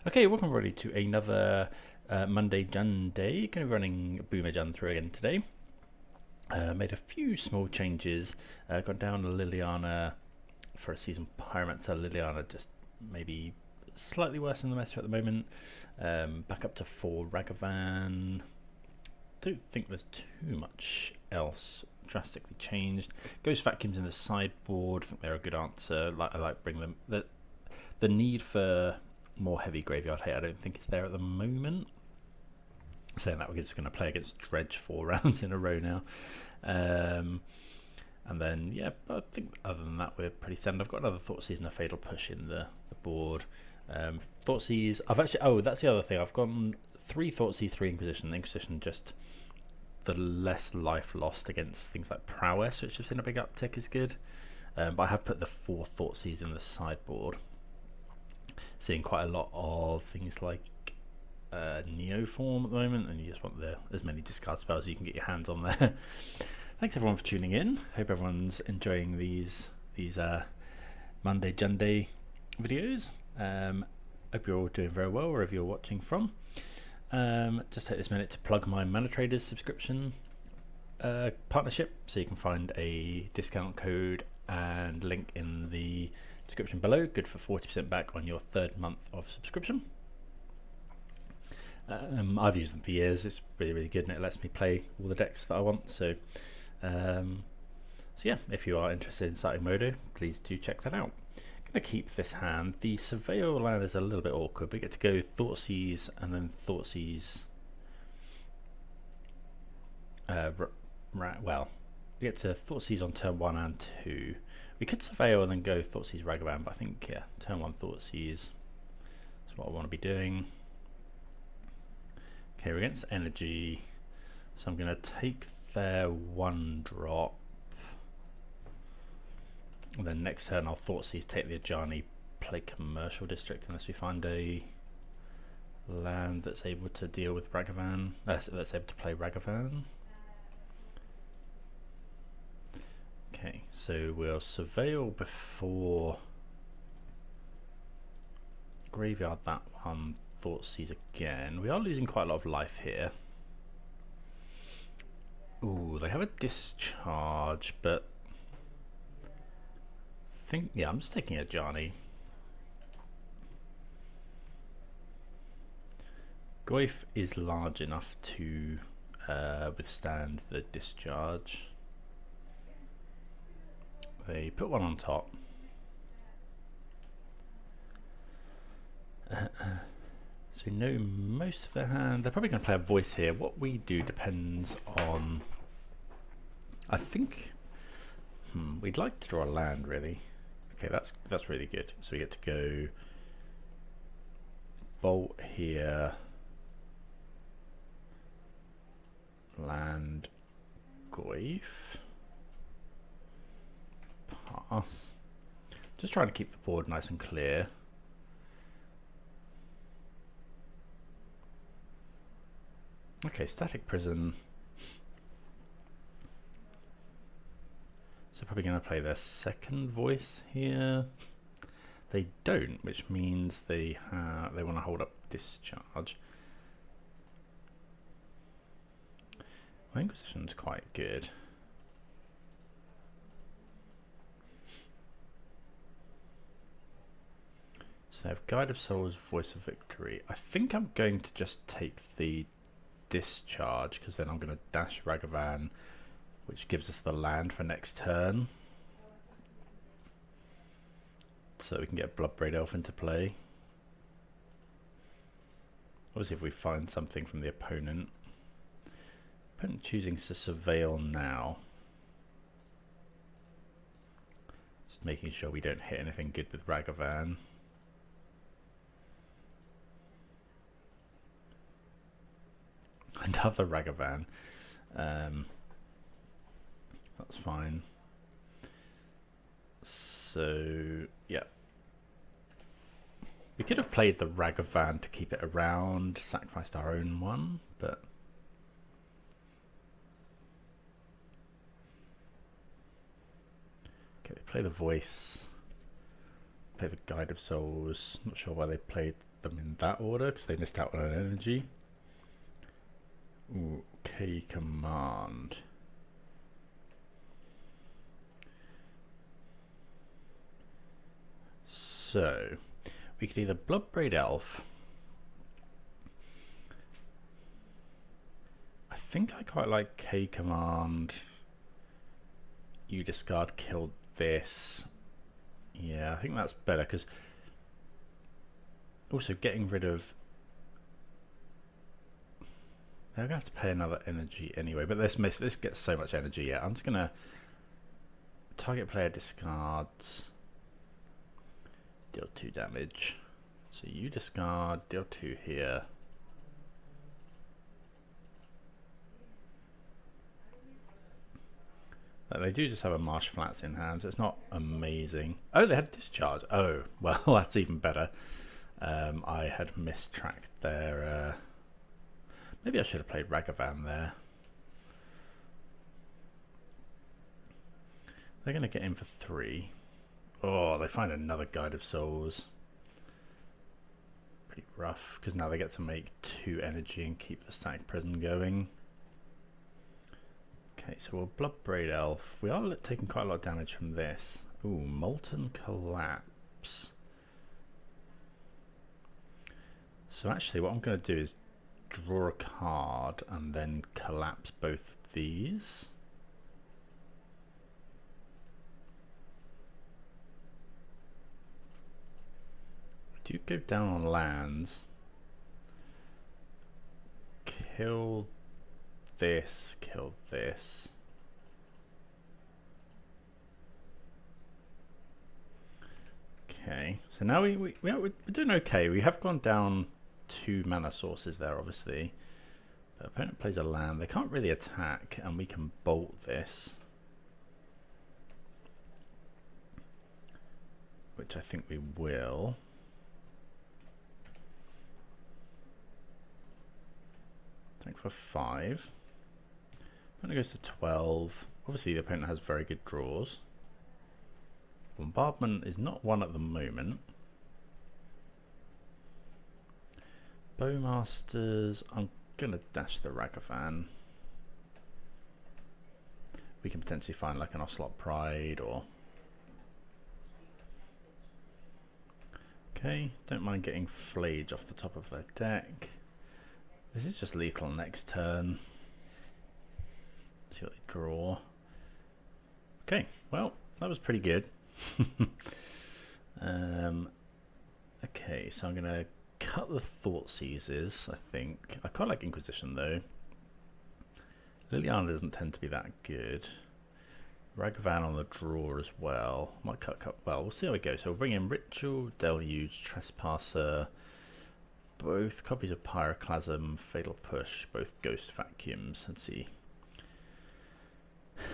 Okay, welcome everybody to another Monday Jun Day. Going to be running Boomer Jun through again today. Made a few small changes. Got down to Liliana for a season Pyromancer. Liliana just maybe slightly worse than the meta at the moment. Back up to 4 Ragavan. Don't think there's too much else drastically changed. Ghost Vacuums in the sideboard. I think they're a good answer. I like bring them. The need for more heavy graveyard hate I don't think it's there at the moment. Saying that, we're just going to play against Dredge 4 rounds in a row now. And then, yeah, I think other than that, we're pretty standard. I've got another Thoughtseize and a Fatal Push in the board. Thoughtseize, I've actually, oh, that's the other thing. I've gone 3 Thoughtseize, 3 Inquisition. Inquisition just the less life lost against things like Prowess, which I've seen a big uptick, is good. But I have put the 4 Thoughtseize in the sideboard. Seeing quite a lot of things like Neoform at the moment, and you just want as many discard spells as you can get your hands on there. Thanks everyone for tuning in. Hope everyone's enjoying these Monday Jun Day videos. Hope you're all doing very well wherever you're watching from. Just take this minute to plug my Manatraders subscription partnership, so you can find a discount code and link in the description below. Good for 40% back on your 3rd month of subscription. I've used them for years. It's really good, and it lets me play all the decks that I want. So yeah, if you are interested in starting Modo, please do check that out. I'm going to keep this hand. The Surveyor land is a little bit awkward. We get to go Thoughtseize and then Thoughtseize. Well, we get to Thoughtseize on turn 1 and 2. We could Surveyor and then go Thoughtseize Ragavan, but I think, yeah, turn 1 Thoughtseize is what I want to be doing. Okay, we're against energy, so I'm going to take their 1-drop. And then next turn I'll Thoughtseize, take the Ajani, play Commercial District, unless we find a land that's able to deal with Ragavan, that's able to play Ragavan. Okay, so we'll Surveil before graveyard that one, Thoughtseize again. We are losing quite a lot of life here. Ooh, they have a discharge, but I'm just taking a Ajani. Goyf is large enough to withstand the discharge. They put one on top. So we know most of their hand. They're probably going to play a voice here. What we do depends on, I think, we'd like to draw a land, really. Okay, that's really good. So we get to go Bolt here, land, Goyf. Pass. Just trying to keep the board nice and clear. Okay, Static Prison. So probably going to play their 2nd voice here. They don't, which means they want to hold up discharge. My Inquisition's quite good. So they have Guide of Souls, Voice of Victory. I think I'm going to just take the discharge, because then I'm going to dash Ragavan, which gives us the land for next turn. So we can get Bloodbraid Elf into play. Obviously if we find something from the opponent. Opponent choosing to Surveil now. Just making sure we don't hit anything good with Ragavan. Another Ragavan. That's fine. So, yeah. We could have played the Ragavan to keep it around, sacrificed our own one, but okay, they play the voice, play the Guide of Souls. Not sure why they played them in that order because they missed out on an energy. Ooh, K command. So we could either Bloodbraid Elf. I think I quite like K command. You discard, kill this. Yeah, I think that's better because also getting rid of. They're gonna have to pay another energy anyway, but this gets so much energy. Yeah, I'm just gonna target player discards, deal 2 damage. So you discard, deal 2 here. They do just have a Marsh Flats in hand, so it's not amazing. Oh, they had discharge. Oh, well, that's even better. I had mistracked their. Maybe I should have played Ragavan there. They're going to get in for 3. Oh, they find another Guide of Souls. Pretty rough, because now they get to make 2 energy and keep the Static Prison going. Okay, so we'll Bloodbraid Elf. We are taking quite a lot of damage from this. Ooh, Molten Collapse. So actually what I'm going to do is draw a card and then collapse both of these. We do go down on lands. Kill this, kill this. Okay, so now we're doing okay. We have gone down 2 mana sources there, obviously. But opponent plays a land. They can't really attack, and we can bolt this. Which I think we will. Attack for 5. Opponent goes to 12. Obviously the opponent has very good draws. Bombardment is not one at the moment. Bowmasters, I'm going to dash the Ragavan. We can potentially find like an Ocelot Pride or... Okay, don't mind getting Flage off the top of their deck. This is just lethal next turn. See what they draw. Okay, well, that was pretty good. Okay, so I'm going to cut the Thought Seizes, I think. I quite like Inquisition, though. Liliana doesn't tend to be that good. Ragavan on the draw as well. Might cut. Well, we'll see how it goes. So we'll bring in Ritual, Deluge, Trespasser, both copies of Pyroclasm, Fatal Push, both Ghost Vacuums. Let's see.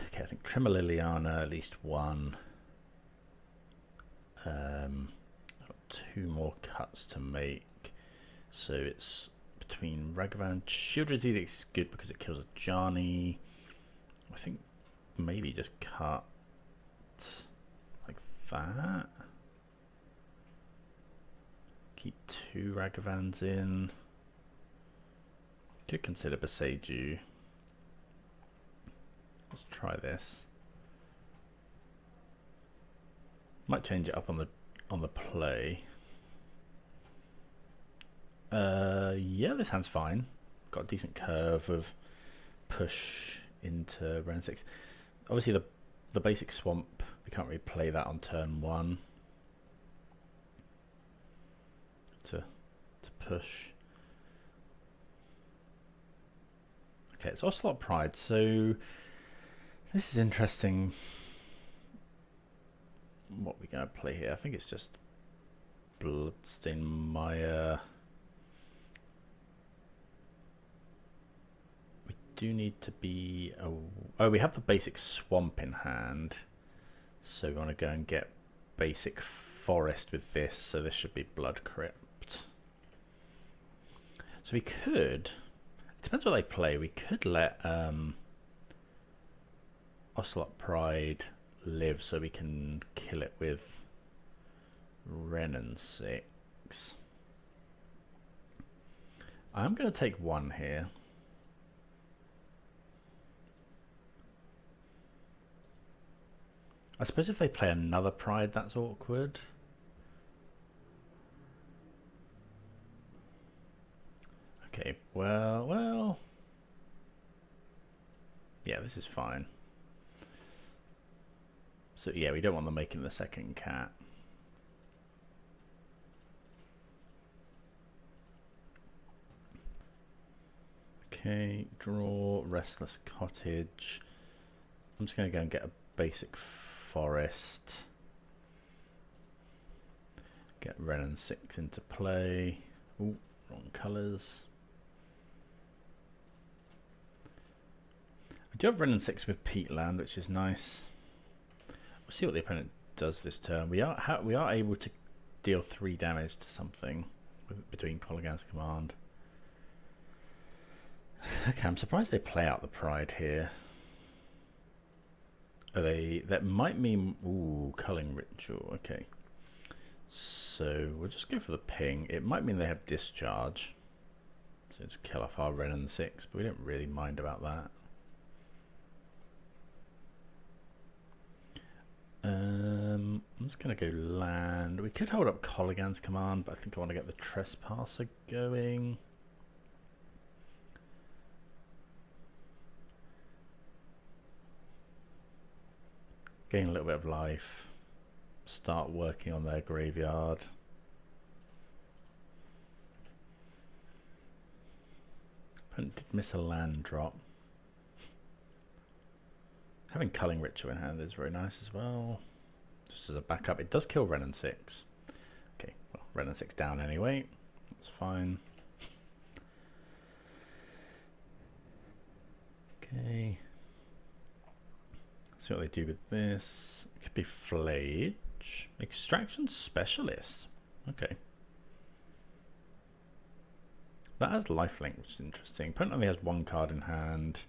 Okay, I think Tremor Liliana, at least 1. Got 2 more cuts to make. So it's between Ragavan. Shieldred's Edict is good because it kills a Johnny. I think maybe just cut like that. Keep 2 Ragavans in. Could consider Beseiju. Let's try this. Might change it up on the play. Yeah, this hand's fine. Got a decent curve of push into round 6. Obviously the basic swamp, we can't really play that on turn 1 to push. Okay, it's Ocelot Pride, so this is interesting. What are we going to play here? I think it's just Bloodstained Mire. We do need to be... Oh, we have the basic swamp in hand. So we want to go and get basic forest with this. So this should be Blood Crypt. So we could... It depends what they play. We could let Ocelot Pride live so we can kill it with Ren and 6. I'm going to take one here. I suppose if they play another Pride, that's awkward. Okay, well. Yeah, this is fine. So yeah, we don't want them making the second cat. Okay, draw Restless Cottage. I'm just going to go and get a basic forest. Get Wren and 6 into play. Ooh, wrong colours. I do have Wren and 6 with peatland, which is nice. We'll see what the opponent does this turn. We are able to deal 3 damage to something between Kolaghan's Command. Okay, I'm surprised they play out the Pride here. That might mean culling ritual. Okay, so we'll just go for the ping. It might mean they have discharge, so just kill off our Wren and 6, but we don't really mind about that. I'm just going to go land. We could hold up Kolaghan's Command, but I think I want to get the Trespasser going. Gain a little bit of life. Start working on their graveyard. Opponent did miss a land drop. Having Culling Ritual in hand is very nice as well. Just as a backup. It does kill Wren and 6. Okay, well, Wren and 6 down anyway. That's fine. Okay. See what they do with this. It could be Flage. Extraction Specialist. Okay. That has lifelink, which is interesting. Opponent only has 1 card in hand.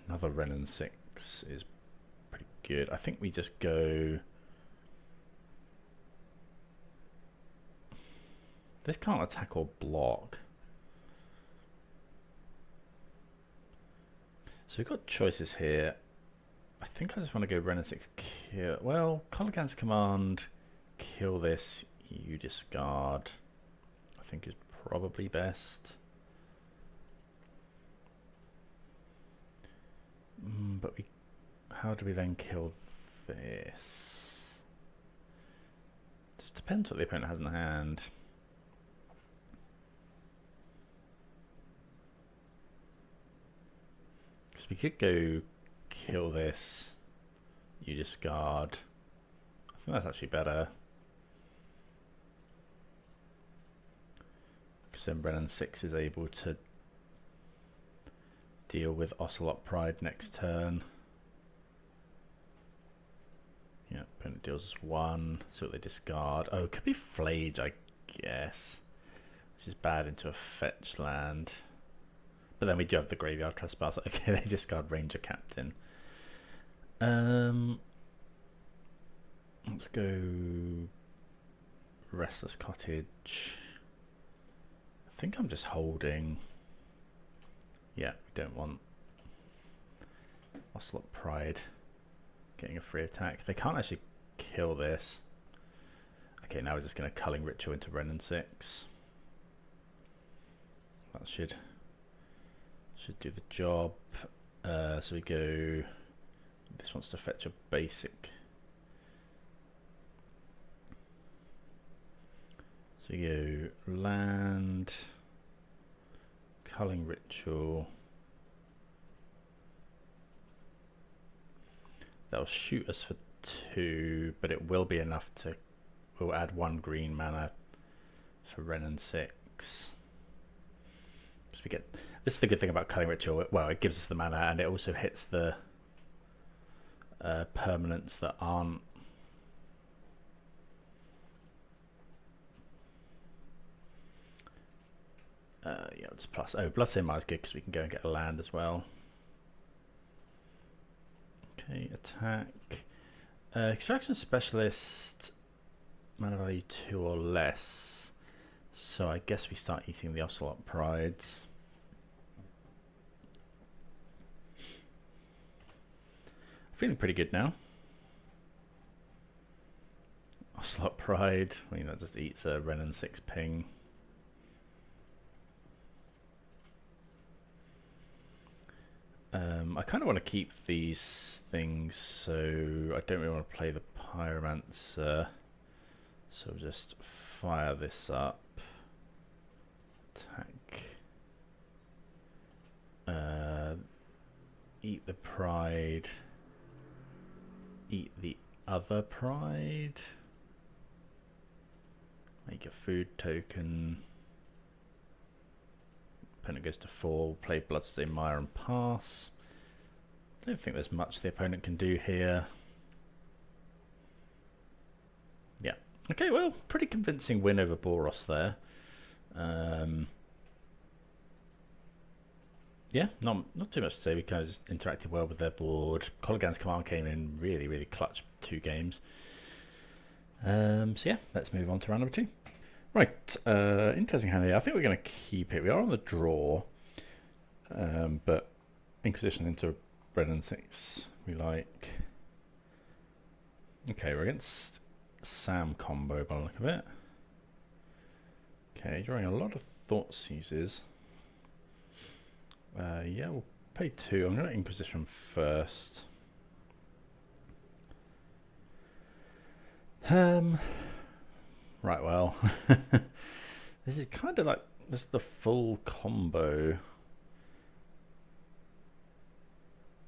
Another Wren and 6 is pretty good. I think we just go... This can't attack or block. So we've got choices here. I think I just want to go Wren and 6 kill. Well, Kolaghan's Command, kill this, you discard. I think is probably best. But how do we then kill this? Just depends what the opponent has in hand. Because we could go kill this, you discard. I think that's actually better. Because then Wren and 6 is able to deal with Ocelot Pride next turn. Yeah, opponent deals us 1. See what they discard. Oh, it could be Flage, I guess. Which is bad into a fetch land. But then we do have the Graveyard Trespasser. Okay, they discard Ranger Captain. Let's go Restless Cottage. I think I'm just holding. Yeah, we don't want Ocelot Pride getting a free attack. They can't actually kill this. Okay, now we're just going to Culling Ritual into Wren and 6. That should do the job. So we go... This wants to fetch a basic. So we go land... Culling Ritual. That'll shoot us for 2, but it will be enough to... We'll add 1 green mana for Wren and 6. So we get... This is the good thing about Culling Ritual. Well, it gives us the mana, and it also hits the permanents that aren't... yeah, it's plus. Oh, Bloodsail is good because we can go and get a land as well. Okay, attack. Extraction Specialist, mana value 2 or less. So I guess we start eating the Ocelot Prides. Feeling pretty good now. Ocelot Pride, well, you know, just eats a Ren and 6 ping. I kind of want to keep these things, so I don't really want to play the Pyromancer. So we'll just fire this up. Attack. Eat the Pride. Eat the other Pride. Make a food token. Opponent goes to 4. Play Bloodstained Mire and pass. Don't think there's much the opponent can do here. Yeah. Okay, well, pretty convincing win over Boros there. Yeah, not too much to say. We kind of just interacted well with their board. Colligan's Command came in really, really clutch 2 games. So yeah, let's move on to round number 2. Right, interesting hand here. I think we're going to keep it. We are on the draw, but Inquisition into Red and 6 we like. Okay, we're against Sam combo by the look of it. Okay, drawing a lot of Thought Seizes. Yeah, we'll pay 2. I'm going to Inquisition first. Right, well, this is kind of like just the full combo.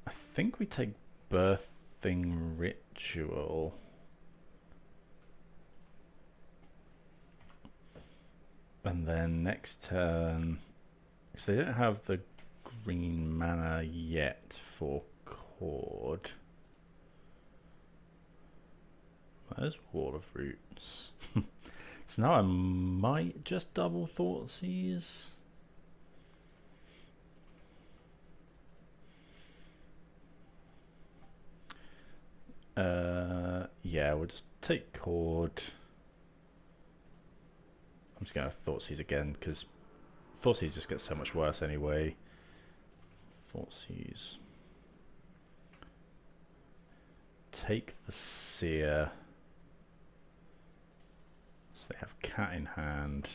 I think we take Birthing Ritual. And then next turn, because they don't have the green mana yet for Cord. There's Wall of Roots. So now I might just double Thoughtseize. Yeah, we'll just take Cord. I'm just going to Thoughtseize again because Thoughtseize just gets so much worse anyway. Thoughtseize. Take the Seer. So they have Cat in hand.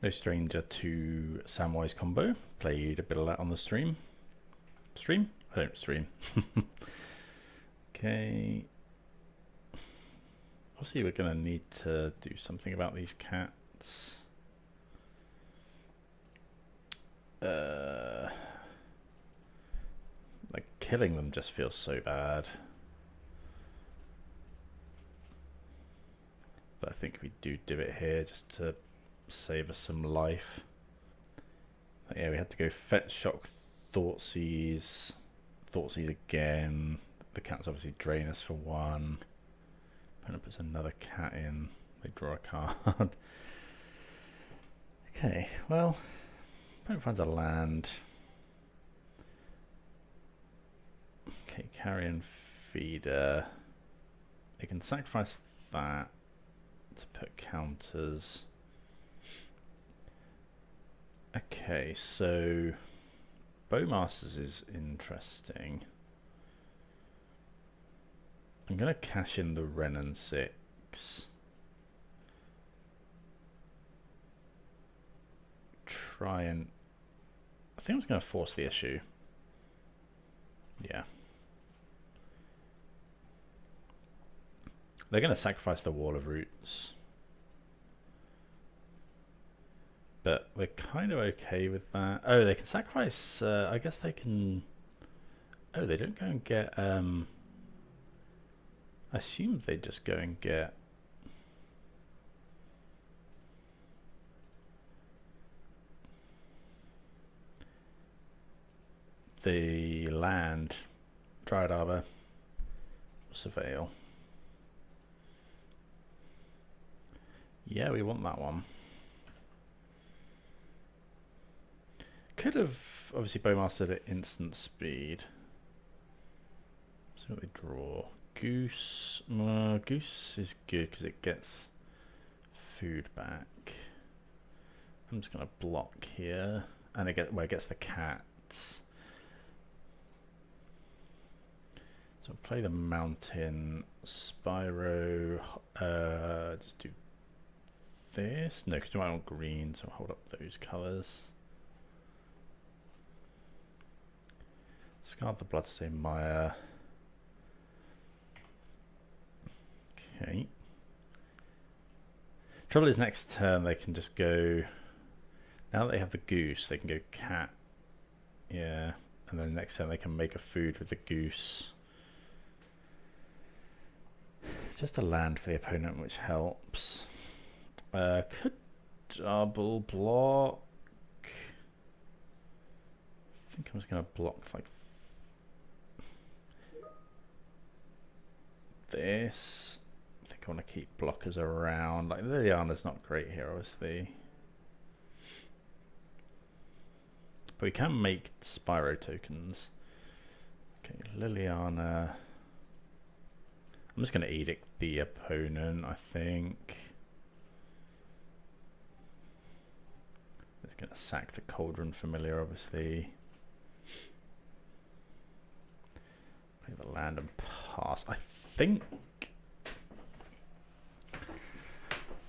No stranger to Samwise combo. Played a bit of that on the stream. Stream? I don't stream. Okay. Obviously we're going to need to do something about these cats. Like killing them just feels so bad. But I think we do it here just to save us some life. But yeah, we had to go Fetch Shock, Thoughtseize, Thoughtseize again. The cats obviously drain us for 1. Opponent puts another cat in. They draw a card. Okay, well, opponent finds a land. Okay, Carrion Feeder. They can sacrifice that to put counters. Okay, so Bowmasters is interesting. I'm going to cash in the Ren and 6. Try and... I think I'm just going to force the issue. Yeah. They're going to sacrifice the Wall of Roots. But we're kind of okay with that. Oh, they can sacrifice... I guess they can... Oh, they don't go and get... I assume they just go and get... the land. Dryad Arbor. Surveil. Yeah, we want that one. Could have obviously Bowmastered at instant speed. So what they draw. Goose. Goose is good because it gets food back. I'm just going to block here, and it gets the cats. So play the mountain, Spyro, just do this. No, because I want green, so I'll hold up those colours. Discard the Bloodstained Mire. Okay. Trouble is, next turn they can just go. Now that they have the goose, they can go cat. Yeah, and then next turn they can make a food with the goose. Just a land for the opponent, which helps. Could double block. I think I was going to block like this. I think I want to keep blockers around. Like Liliana's not great here, obviously. But we can make Spyro tokens. Okay, Liliana. I'm just going to edict the opponent, I think. Just going to sack the Cauldron Familiar, obviously. Play the land and pass. I think...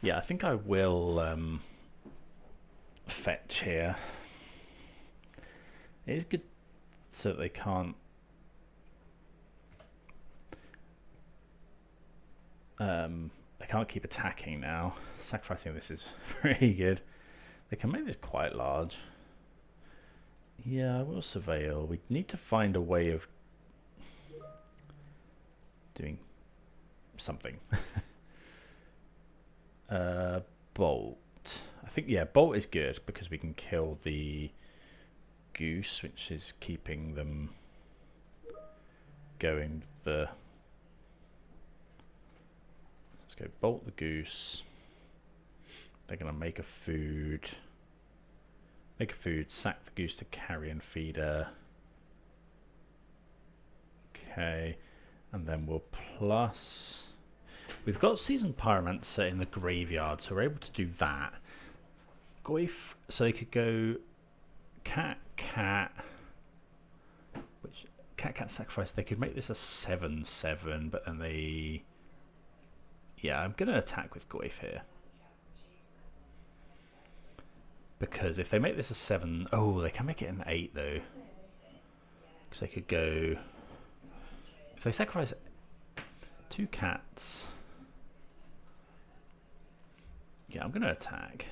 Yeah, I think I will fetch here. It is good so that they can't... they can't keep attacking now. Sacrificing this is pretty good. They can make this quite large. Yeah, I will surveil. We need to find a way of doing something. Bolt. I think, yeah, Bolt is good because we can kill the goose, which is keeping them going. Let's go Bolt the goose. They're going to make a food. Sack the goose to carrion feeder. Okay. And then we'll plus... We've got Seasoned Pyromancer in the graveyard, so we're able to do that. Goif, so they could go cat, which cat sacrifice. They could make this a 7/7, but then they... Yeah, I'm going to attack with Goif here. Because if they make this a 7... Oh, they can make it an 8, though. Because they could go... If they sacrifice 2 cats... Yeah, I'm going to attack.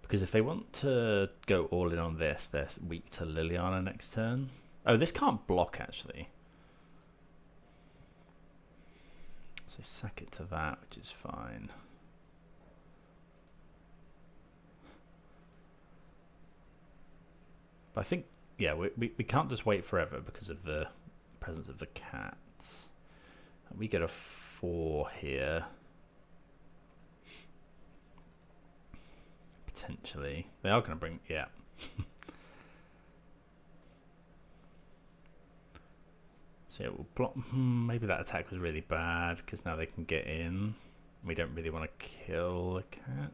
Because if they want to go all in on this, they're weak to Liliana next turn. Oh, this can't block, actually. So sack it to that, which is fine. But I think, yeah, we can't just wait forever because of the presence of the cats. We get a 4 here. Potentially. They are going to bring... Yeah. So yeah, we'll block... maybe that attack was really bad because now they can get in. We don't really want to kill the cat.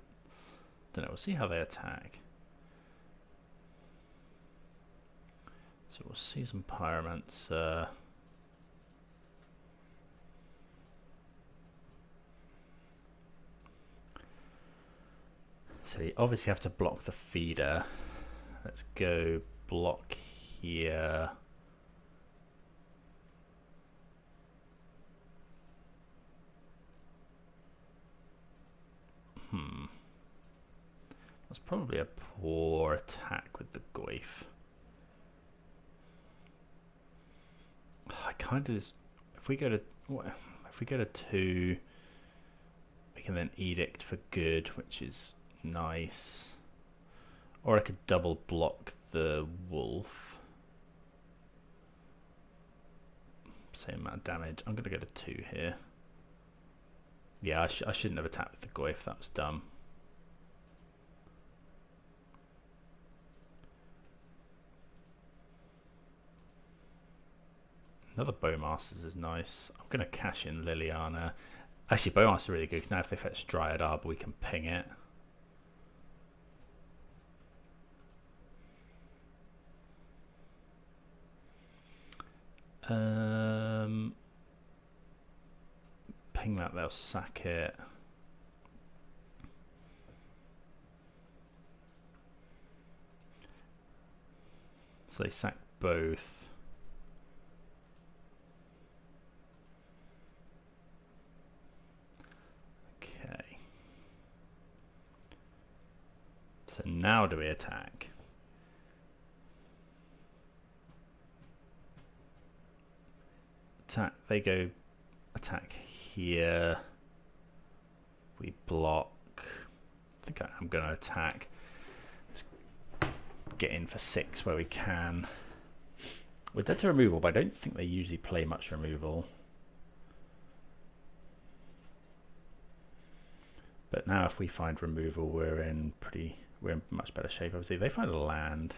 Don't know. We'll see how they attack. So we'll see some Pyromancer. So we obviously have to block the feeder. Let's go block here. That's probably a poor attack with the Goif. I kind of just, if we go to 2, we can then edict for good, which is nice. Or I could double block the wolf. Same amount of damage. I'm going to go to 2 here. Yeah, I shouldn't have attacked with the Goif. That was dumb. Another Bowmasters is nice. I'm going to cash in Liliana. Actually, Bowmaster is really good because now if they fetch Dryad Arbor, we can ping it. Ping that, they'll sack it. So they sack both. Okay. So now do we attack? Attack, they go attack here. We block. I think I'm going to attack. Just get in for 6 where we can. We're dead to removal, but I don't think they usually play much removal. But now if we find removal, we're in much better shape. Obviously, they find a land.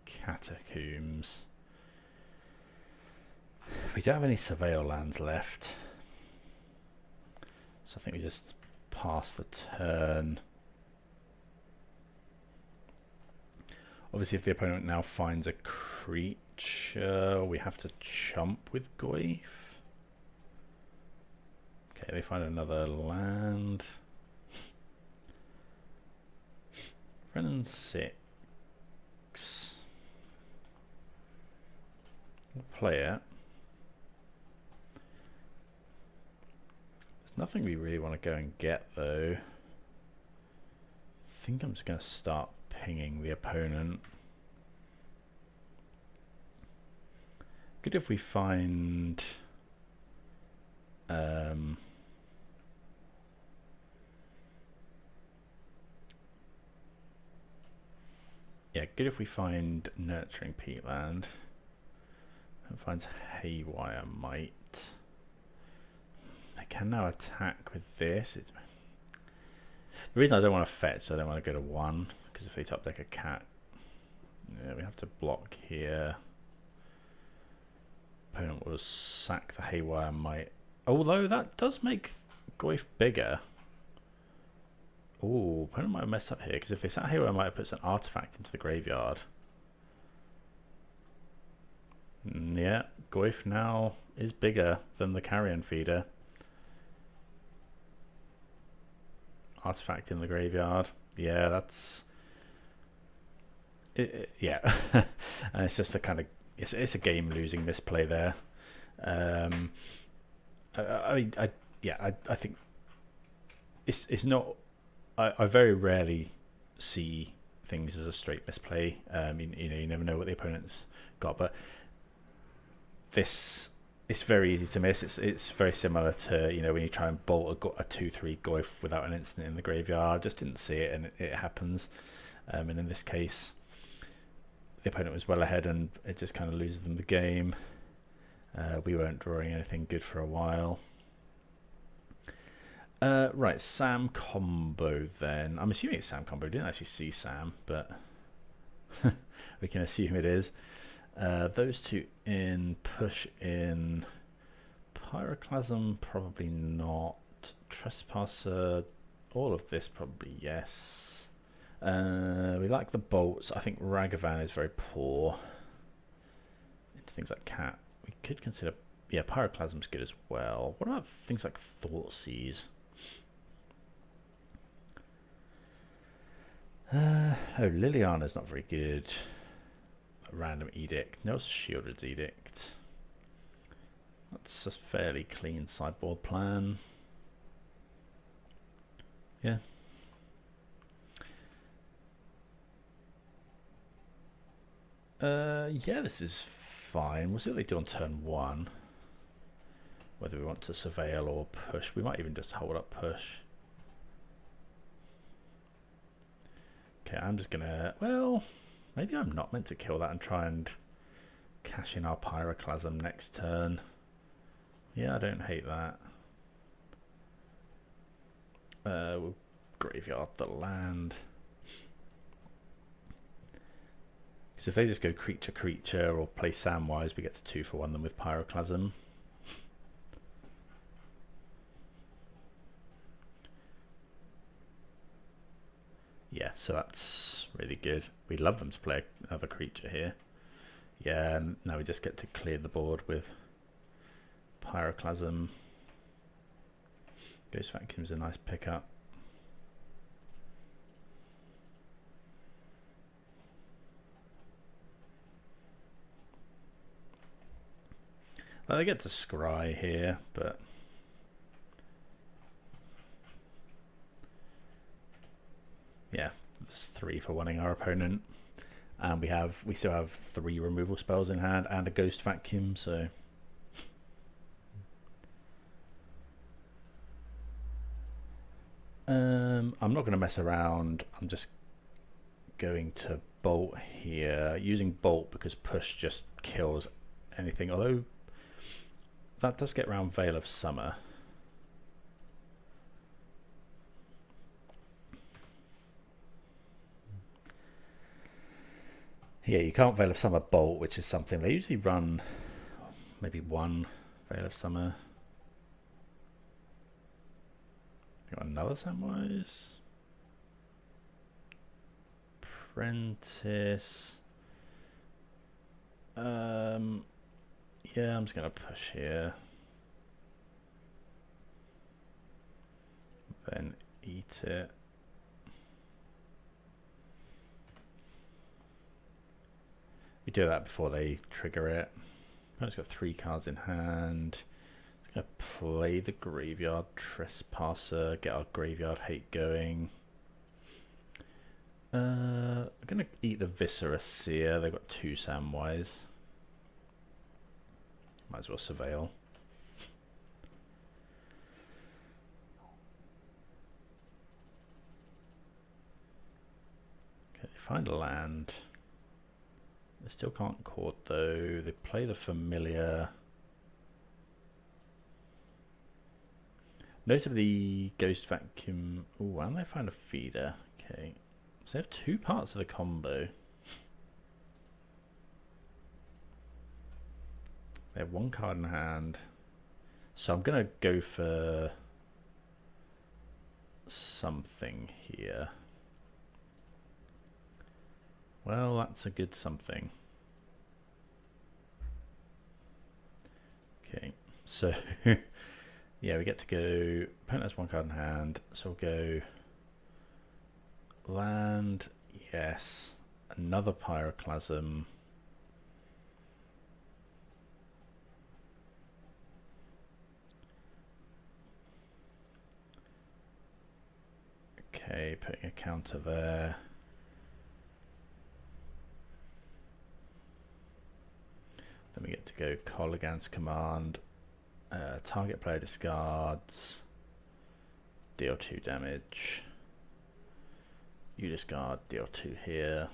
Catacombs. We don't have any surveil lands left, so I think we just pass the turn. Obviously, if the opponent now finds a creature, we have to chump with Goyf. Okay, they find another land. Brennan 6. We'll play it. There's nothing we really want to go and get though. I think I'm just going to start pinging the opponent. Good if we find yeah, good if we find Nurturing Peatland and finds Haywire Might. I can now attack with this. The reason I don't want to fetch, I don't want to go to 1, because if they top deck a cat, yeah, we have to block here. Opponent will sack the Haywire Might. Although that does make Goyf bigger. Oh, opponent might have messed up here, because if they sack Haywire Might, it puts an artifact into the graveyard. Yeah, Goyf now is bigger than the Carrion Feeder. Artifact in the graveyard. Yeah, that's it, yeah. And it's just a kind of it's a game losing misplay there. I think it's not. I very rarely see things as a straight misplay. You never know what the opponent's got, but this. It's very easy to miss. It's very similar to when you try and bolt a 2/3 Goyf without an instant in the graveyard. Just didn't see it, and it happens. And in this case, the opponent was well ahead, and it just kind of loses them the game. We weren't drawing anything good for a while. Right, Sam combo then. I'm assuming it's Sam combo. I didn't actually see Sam, but we can assume it is. Those two in, push in. Pyroclasm, probably not. Trespasser, all of this probably yes. We like the bolts. I think Ragavan is very poor into things like Cat. We could consider, yeah, Pyroclasm's good as well. What about things like Thoughtseize? Liliana's not very good. Random Edict. No, Shieldred's Edict. That's a fairly clean sideboard plan. Yeah. Yeah, this is fine. We'll see what they do on turn 1. Whether we want to surveil or push. We might even just hold up push. Okay, I'm just gonna, well, maybe I'm not meant to kill that and try and cash in our Pyroclasm next turn. Yeah, I don't hate that. We'll graveyard the land. Because if they just go creature or play Samwise, we get to 2 for 1 them with Pyroclasm. Yeah, so that's really good. We'd love them to play another creature here. Yeah, and now we just get to clear the board with Pyroclasm. Ghost Vacuum's a nice pickup. Well, they get to scry here, but yeah, there's 3 for 1ing our opponent, and we still have 3 removal spells in hand and a Ghost Vacuum, so I'm not going to mess around. I'm just going to bolt here, using bolt because push just kills anything, although that does get around Veil of Summer. Yeah, you can't Veil of Summer bolt, which is something they usually run. Maybe 1 Veil of Summer. Got another Samwise. Apprentice. Yeah, I'm just gonna push here. Then eat it. We do that before they trigger it. I've got 3 cards in hand. Gonna play the Graveyard Trespasser, get our Graveyard Hate going. I'm gonna eat the Viscera Seer. They've got 2 Samwise. Might as well Surveil. Okay, they find a land. They still can't court though. They play the Familiar. Notably, Ghost Vacuum. Oh, and they find a feeder. Okay, so they have 2 parts of the combo. They have 1 card in hand, so I'm gonna go for something here. Well, that's a good something. Okay, so. Yeah, we get to go. Opponent has 1 card in hand, so we'll go land. Yes, another Pyroclasm. Okay, putting a counter there. Then we get to go Kolaghan's Command. Target player discards, deal 2 damage. You discard, deal 2 here.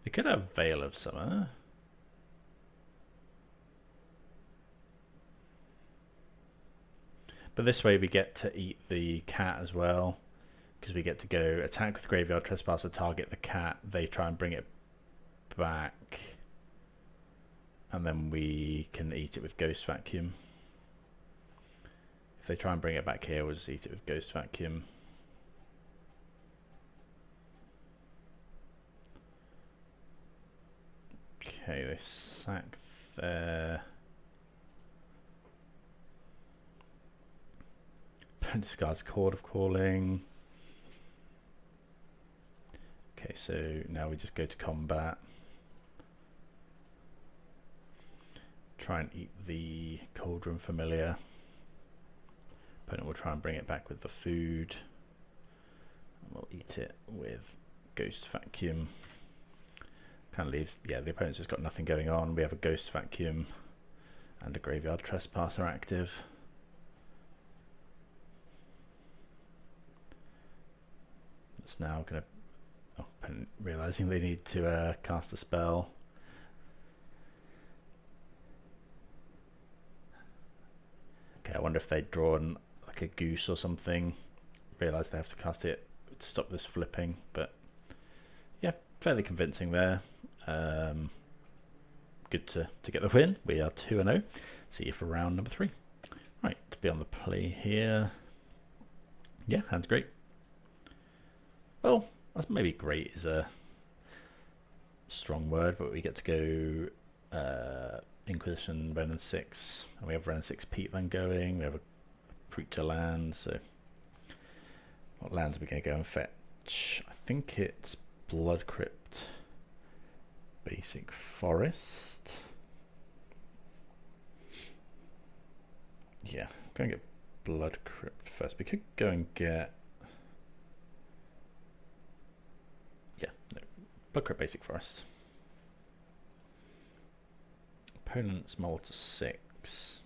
They could have Veil of Summer. But this way we get to eat the cat as well, because we get to go attack with Graveyard Trespasser, target the cat, they try and bring it back. And then we can eat it with Ghost Vacuum. If they try and bring it back here, we'll just eat it with Ghost Vacuum. Okay, they sack there. Discards Chord of Calling. Okay, so now we just go to combat. Try and eat the Cauldron Familiar. Opponent will try and bring it back with the food. And we'll eat it with Ghost Vacuum. Kind of leaves, yeah, the opponent's just got nothing going on. We have a Ghost Vacuum and a Graveyard Trespasser active. It's now going to, opponent realizing they need to cast a spell. Okay, I wonder if they'd drawn like a goose or something, realise they have to cast it stop this flipping, but yeah, fairly convincing there. Good to get the win. We are 2-0. See you for round number 3. Right, to be on the play here. Yeah, hand's great. Well, that's maybe great is a strong word, but we get to go Inquisition, Renin 6, and we have Renin 6 Peatland going. We have a Preacher land, so what lands are we going to go and fetch? I think it's Blood Crypt, Basic Forest. Yeah, I'm going to get Blood Crypt first. We could go and get, yeah, no, Blood Crypt, Basic Forest. Opponent's mull to 6.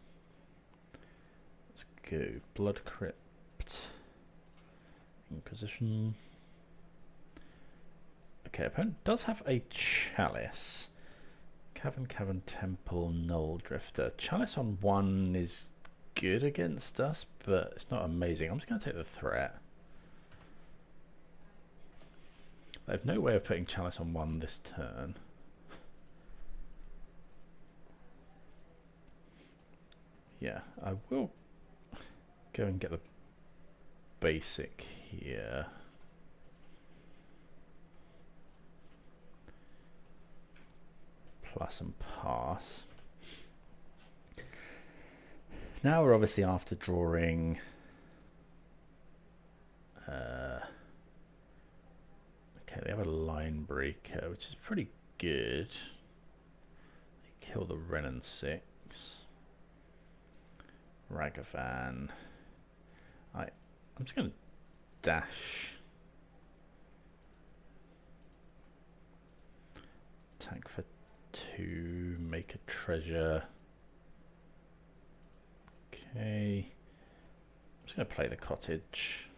Let's go Blood Crypt, Inquisition. Okay, opponent does have a Chalice. Cavern, Temple, Null Drifter. Chalice on 1 is good against us, but it's not amazing. I'm just going to take the threat. I have no way of putting Chalice on 1 this turn. Yeah, I will go and get the basic here. Plus and pass. Now we're obviously after drawing okay, they have a line breaker, which is pretty good. They kill the Renin 6. Ragavan. I'm just going to dash. Tank for 2, make a treasure. Okay. I'm just going to play the cottage.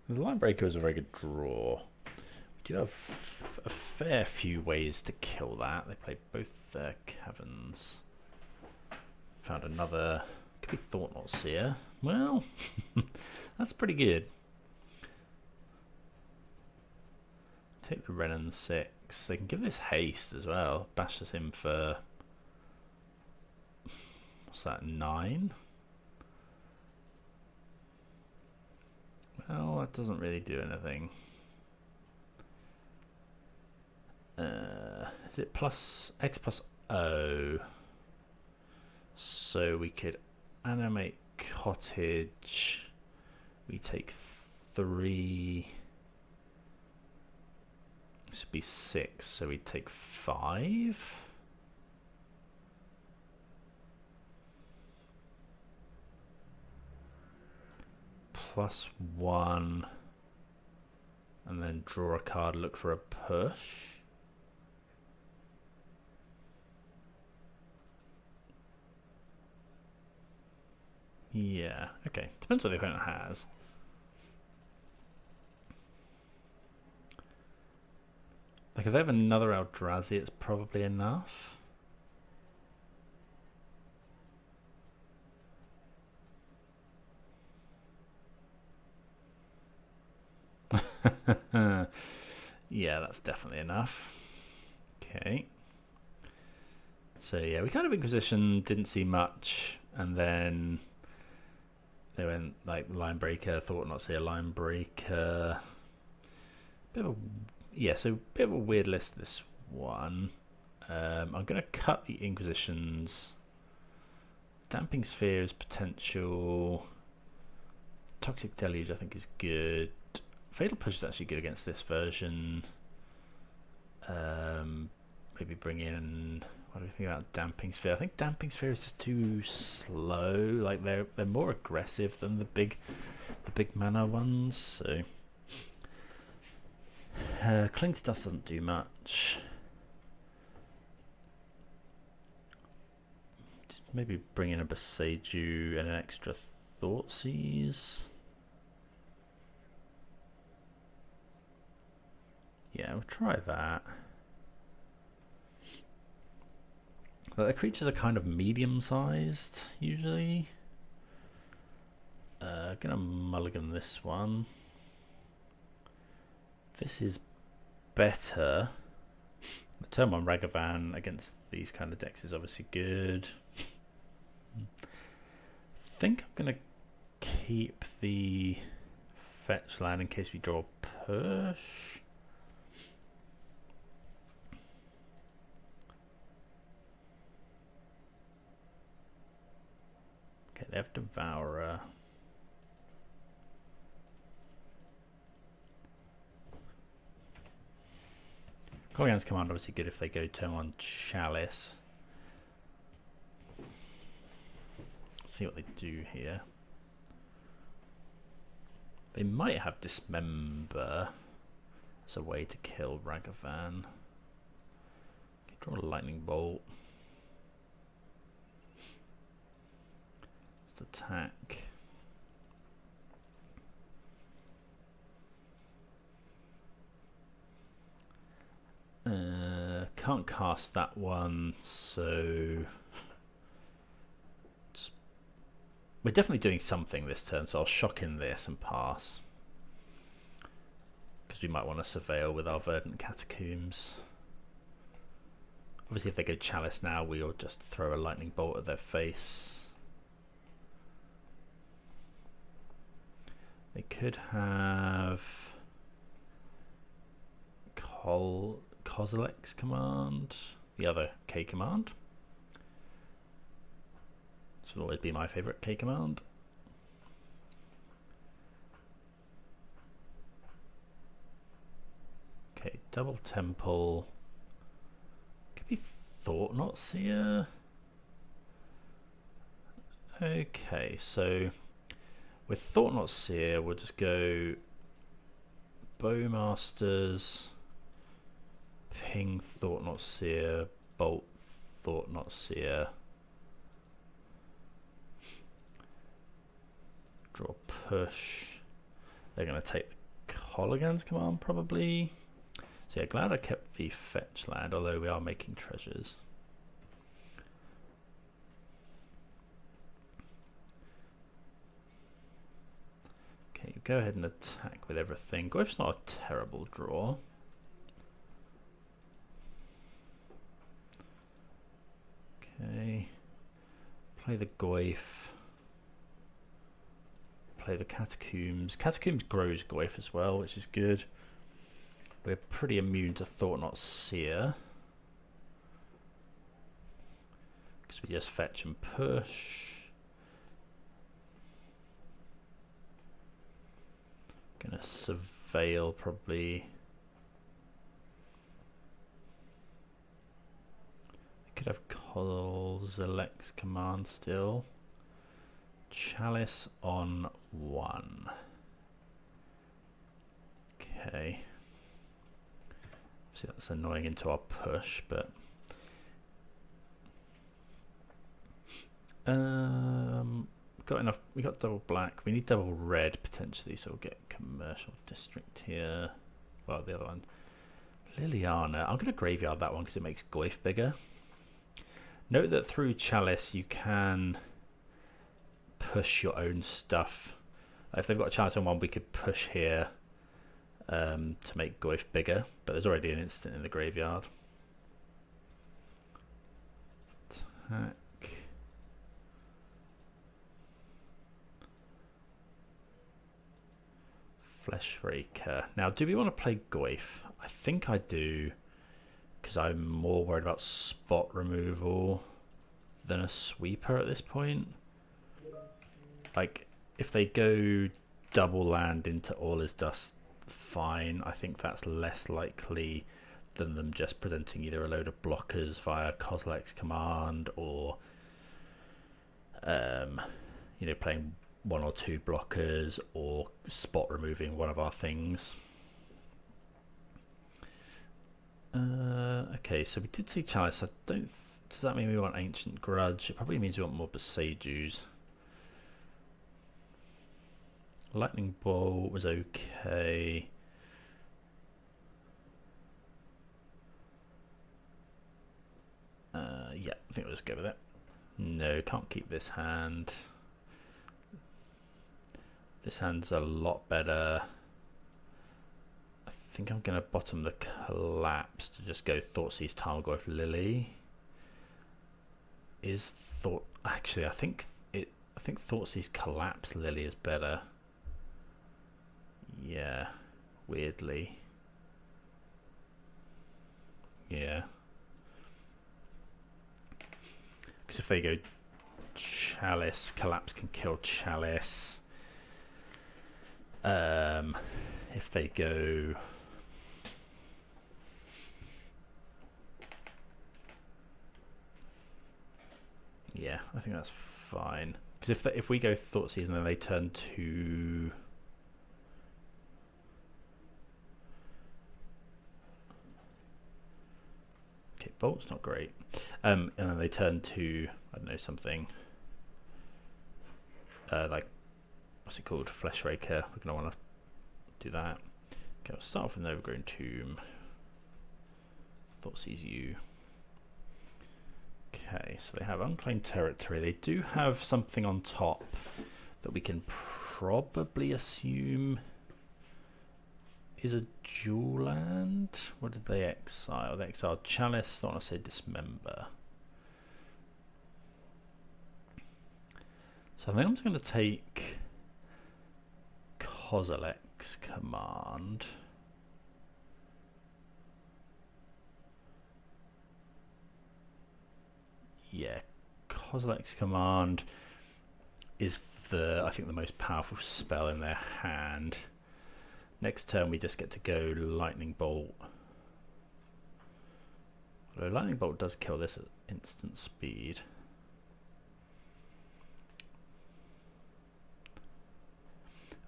The line breaker is a very good draw. We do have a fair few ways to kill that. They play both their caverns. Found another. Could be Thought-Knot Seer. Well, that's pretty good. Take the Renin 6. They can give this haste as well. Bash this in for. What's that? 9? Well, that doesn't really do anything. Is it plus X plus O? So we could animate cottage. We take 3. This would be 6, so we take 5. Plus 1. And then draw a card, look for a push. Yeah, okay. Depends what the opponent has. Like, if they have another Eldrazi, it's probably enough. Yeah, that's definitely enough. Okay. So, yeah, we kind of Inquisition, didn't see much, and then they went like line breaker, Thought-Knot Seer, line breaker. Bit of a, yeah, so bit of a weird list this one. I'm going to cut the Inquisitions. Damping Sphere is potential. Toxic Deluge I think is good. Fatal Push is actually good against this version. Maybe bring in. What do we think about Damping Sphere? I think Damping Sphere is just too slow. Like they're more aggressive than the big mana ones. So Cling to Dust doesn't do much. Maybe bring in a Boseiju and an extra Thoughtseize. Yeah, we'll try that. But the creatures are kind of medium-sized, usually. Gonna mulligan this one. This is better. The turn 1 Ragavan against these kind of decks is obviously good. I think I'm gonna keep the fetch land in case we draw push. Okay, they have Devourer. Kolaghan's Command obviously good if they go turn 1 Chalice. See what they do here. They might have Dismember as a way to kill Ragavan. Draw a Lightning Bolt. Let's attack. Can't cast that one, so we're definitely doing something this turn, so I'll shock in this and pass. Because we might want to surveil with our Verdant Catacombs. Obviously if they go Chalice now, we'll just throw a Lightning Bolt at their face. They could have Kozilek's Command, the other K command. This will always be my favourite K command. Okay, double Temple. Could be Thought Not Seer. Okay, so with Thought Not Seer, we'll just go Bowmasters, Ping Thought Not Seer, Bolt Thought Not Seer. Draw push. They're going to take the Kolaghan's Command probably. So yeah, glad I kept the fetch land, although we are making treasures. Okay, go ahead and attack with everything. Goif's not a terrible draw. Okay, play the Goif. Play the Catacombs. Catacombs grows Goif as well, which is good. We're pretty immune to Thought Not Seer, because we just fetch and push. Gonna surveil probably. I could have Kozilek's Command still. Chalice on 1. Okay. See, that's annoying into our push, but got enough. We got double black. We need double red potentially, so we'll get Commercial District here. Well, the other one, Liliana. I'm going to graveyard that one because it makes Goif bigger. Note that through Chalice you can push your own stuff. If they've got a Chalice on 1, we could push here to make Goif bigger, but there's already an instant in the graveyard. Attack. Fleshraker. Now, do we want to play Goif? I think I do, because I'm more worried about spot removal than a sweeper at this point. Like, if they go double land into All Is Dust, fine. I think that's less likely than them just presenting either a load of blockers via Kozilek's Command or you know, playing 1 or 2 blockers or spot removing one of our things. Okay, so we did see Chalice. Does that mean we want Ancient Grudge? It probably means we want more Besaiju's. Lightning Bolt was okay. Yeah, I think we'll just go with it. No, can't keep this hand. This hand's a lot better. I think I'm going to bottom the collapse to just go Thoughtseize Tarmogoyf Lily. Is thought actually? I think Thoughtseize Collapse Lily is better. Yeah, weirdly. Yeah. Because if they go Chalice, Collapse can kill Chalice. If they go yeah, I think that's fine. Because if we go Thoughtseize and then they turn to okay, Bolt's not great. And then they turn to I don't know something like what's it called? Flesh Raker. We're gonna want to do that. Okay, we'll start off with an Overgrown Tomb. Thoughtseize you. Okay, so they have Unclaimed Territory. They do have something on top that we can probably assume is a dual land. What did they exile? They exiled Chalice. I want to say Dismember. So I think I'm just going to take Kozilek's Command. Yeah, Kozilek's Command is I think the most powerful spell in their hand. Next turn we just get to go Lightning Bolt. Although Lightning Bolt does kill this at instant speed.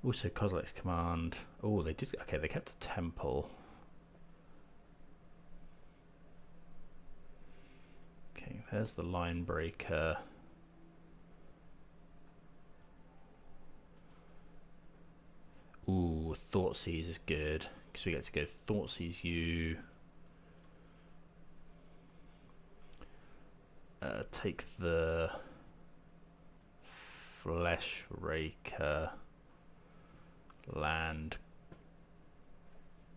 Also Kozilek's Command. Oh, they did. Okay, they kept a Temple. Okay, there's the Line Breaker. Ooh, Thoughtseize is good because we get to go Thoughtseize you. Take the Flesh Raker. Land.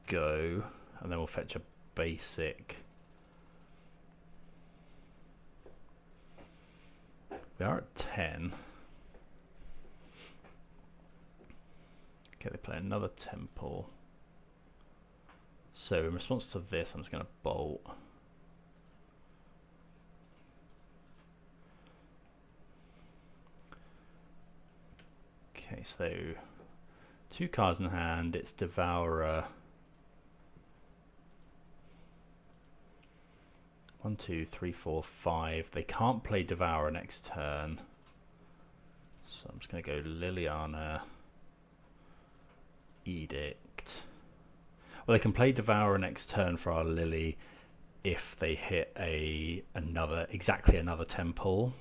Go. And then we'll fetch a basic. We are at 10. Okay, they play another Temple. So in response to this, I'm just going to bolt. Okay, so 2 cards in hand. It's Devourer. 1, 2, 3, 4, 5. They can't play Devourer next turn. So I'm just going to go Liliana. Edict. Well, they can play Devourer next turn for our Lily if they hit exactly another Temple.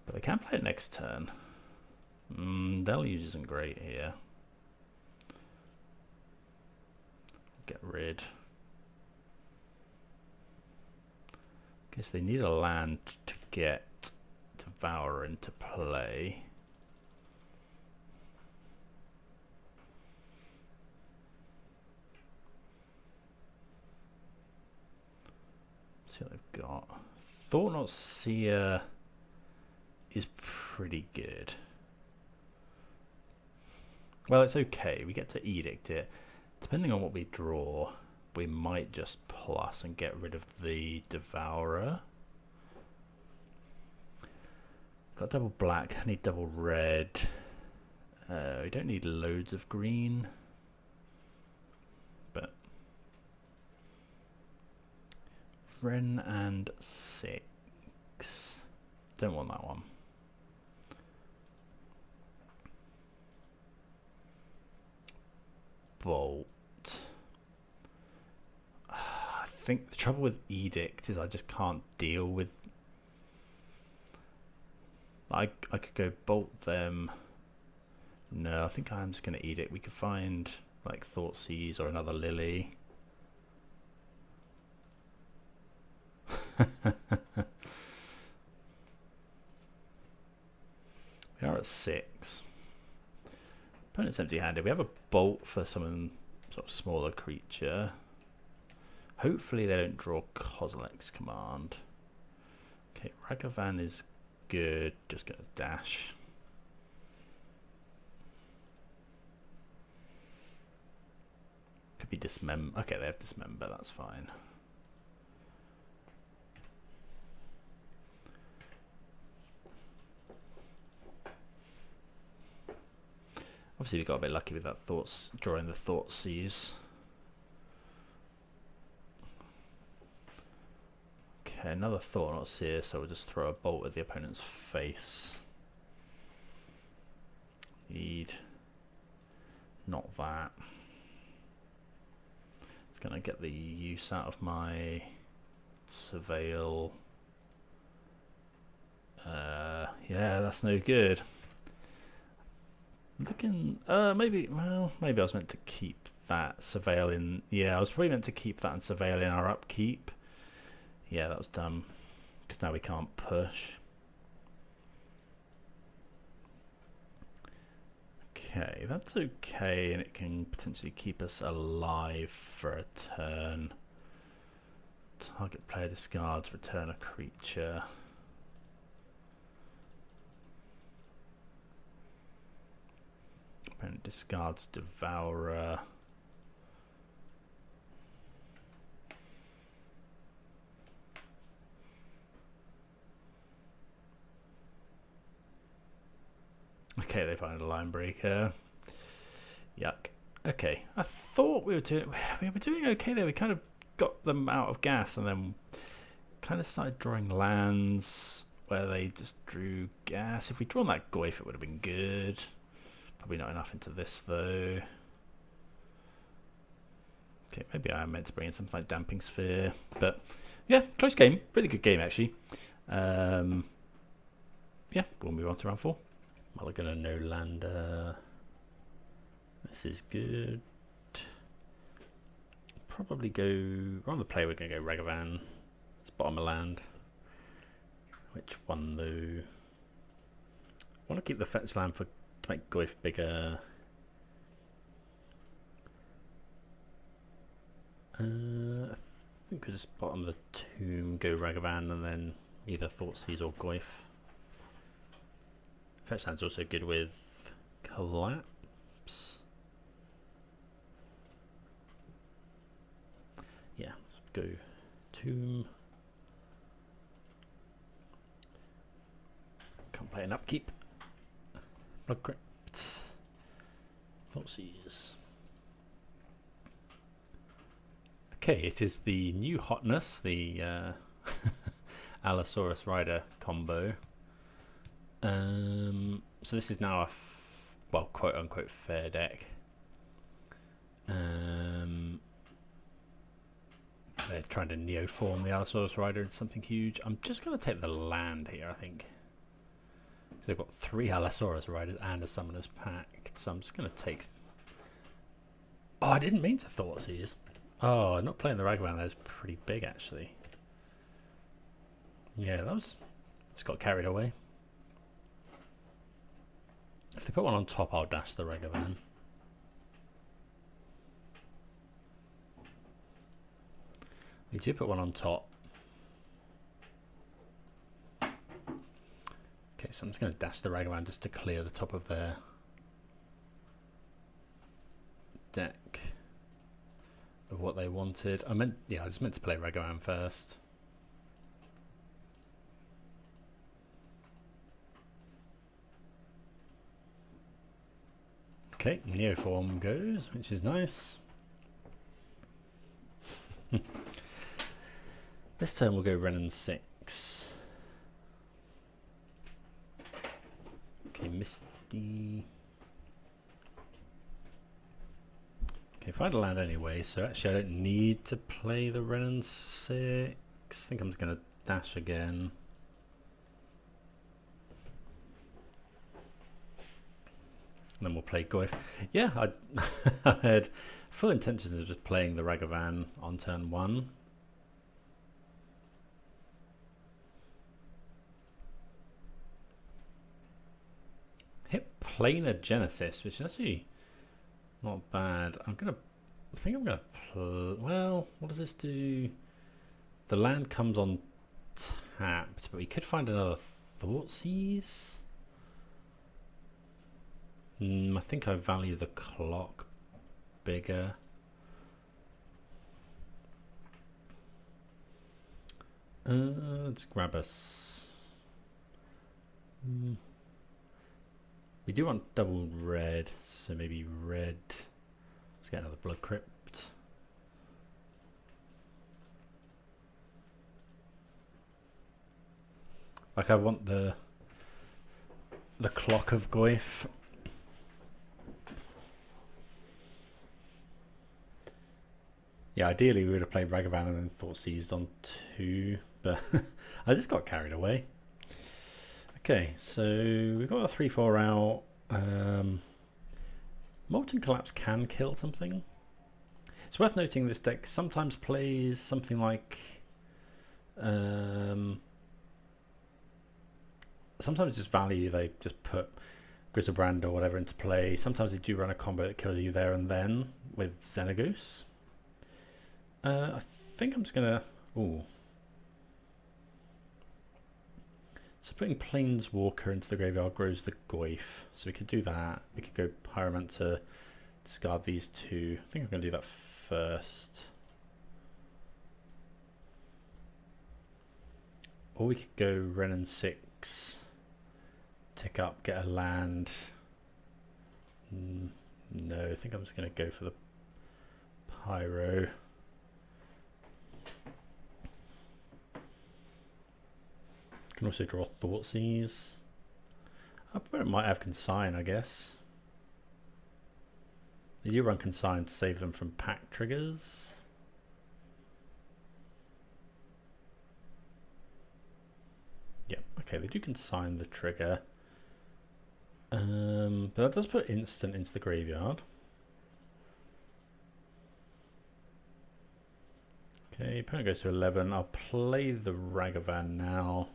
But they can play it next turn. Deluge isn't great here. Get rid. Guess they need a land to get Devourer into play. See what they've got. Thought-Knot Seer is pretty good. Well, it's okay. We get to Edict it. Depending on what we draw, we might just plus and get rid of the Devourer. Got double black, I need double red. We don't need loads of green. But Wren and 6. Don't want that one. Bolt. I think the trouble with Edict is I just can't deal with. I could go bolt them. No, I think I'm just going to Edict. We could find like Thoughtseize or another Lily. We are at 6. Opponent's empty-handed. We have a bolt for some sort of smaller creature. Hopefully they don't draw Kozilek's Command. Okay, Ragavan is good. Just gonna dash. Could be Dismember. Okay, they have Dismember. That's fine. Obviously, we got a bit lucky with that drawing the Thoughtseize. Okay, another Thought-Not-Seer, so we'll just throw a bolt at the opponent's face. Need not that. It's gonna get the use out of my Surveil. Yeah, that's no good. Looking, maybe I was meant to keep that Surveil in. Yeah, I was probably meant to keep that and Surveil in our upkeep. Yeah, that was dumb, because now we can't push. Okay, that's okay, and it can potentially keep us alive for a turn. Target player discards, return a creature. Opponent discards Devourer. Okay, they find a line breaker. Yuck. Okay, I thought we were doing okay there. We kind of got them out of gas, and then kind of started drawing lands where they just drew gas. If we'd drawn that Goyf, it would have been good. Probably not enough into this though. Okay, maybe I meant to bring in something like Damping Sphere, but yeah, close game. Really good game actually. Yeah, we'll move on to round 4. Mulligan and no lander. This is good. Probably go. We're on the play. We're going to go Ragavan. It's bottom of land. Which one though? I want to keep the fetch land to make Goyf bigger. I think we'll just bottom of the tomb, go Ragavan, and then either Thoughtseize or Goyf. Fetch land's also good with Collapse. Yeah, let's go Tomb. Can't play an upkeep. Blood Crypt. Thoughtseize. Okay, it is the new hotness, the Allosaurus Rider combo. So this is now a well, quote unquote fair deck. They're trying to Neoform the Allosaurus Rider into something huge. I'm just going to take the land here, I think. So they've got 3 Allosaurus Riders and a Summoner's Pact. So I'm just going to take... Oh, I didn't mean to Thoughtseize. Oh, not playing the Ragavan, that's pretty big actually. Yeah, that was... Just got carried away. If they put one on top, I'll dash the Ragavan. They do put one on top. Okay, so I'm just going to dash the Ragavan just to clear the top of their deck of what they wanted. I just meant to play Ragavan first. Okay, Neoform goes, which is nice. This turn we'll go Renin 6. Okay, Misty. Okay, find a land anyway, so actually I don't need to play the Renin 6. I think I'm just going to dash again. And then we'll play Goyf. Yeah, I had full intentions of just playing the Ragavan on turn 1. Planar Genesis, which is actually not bad. I think I'm gonna well, what does this do? The land comes on tapped, but we could find another Thoughtseize. I think I value the clock bigger. Let's grab us. We do want double red, so maybe red. Let's get another Blood Crypt. Like I want the Clock of Goyf. Yeah, ideally we would have played Ragavan and then Thoughtseized on 2, but I just got carried away. Okay, so we've got a 3/4 out. Molten Collapse can kill something. It's worth noting this deck sometimes plays something like sometimes just value, they just put Griselbrand or whatever into play. Sometimes they do run a combo that kills you there and then with Xenagos. I think I'm just gonna so putting Planeswalker into the graveyard grows the Goyf. So we could do that. We could go Pyromancer, discard these 2. I think I'm gonna do that first. Or we could go Wrenn and 6, tick up, get a land. No, I think I'm just going to go for the Pyro. Can also draw Thoughtseize. I might have Consign, I guess. They do run Consign to save them from pack triggers. Yep, okay, they do Consign the trigger. But that does put instant into the graveyard. Okay, opponent goes to 11. I'll play the Ragavan now.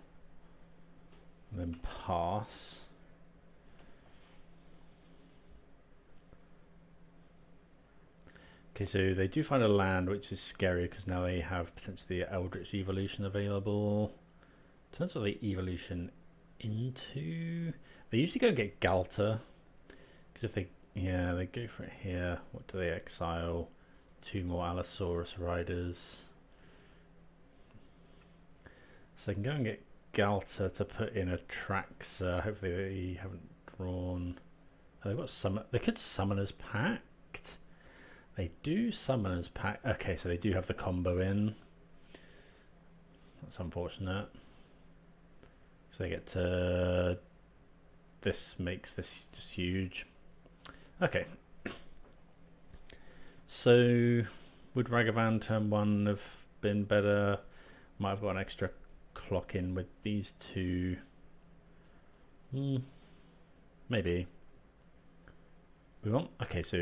And then pass. Okay, so they do find a land, which is scary because now they have potentially the Eldritch Evolution available. In terms of the evolution into, they usually go and get Galter, because if they go for it here. What do they exile? 2 more Allosaurus Riders. So they can go and get Galter to put in a Traxxas. Hopefully they haven't drawn. Oh, they've got summon. They could Summoner's Pact. They do Summoner's Pact. Okay, so they do have the combo in. That's unfortunate. So they get to. This makes this just huge. Okay. So would Ragavan turn 1 have been better? Might have got an extra clock in with these 2. Maybe. We want. Okay, so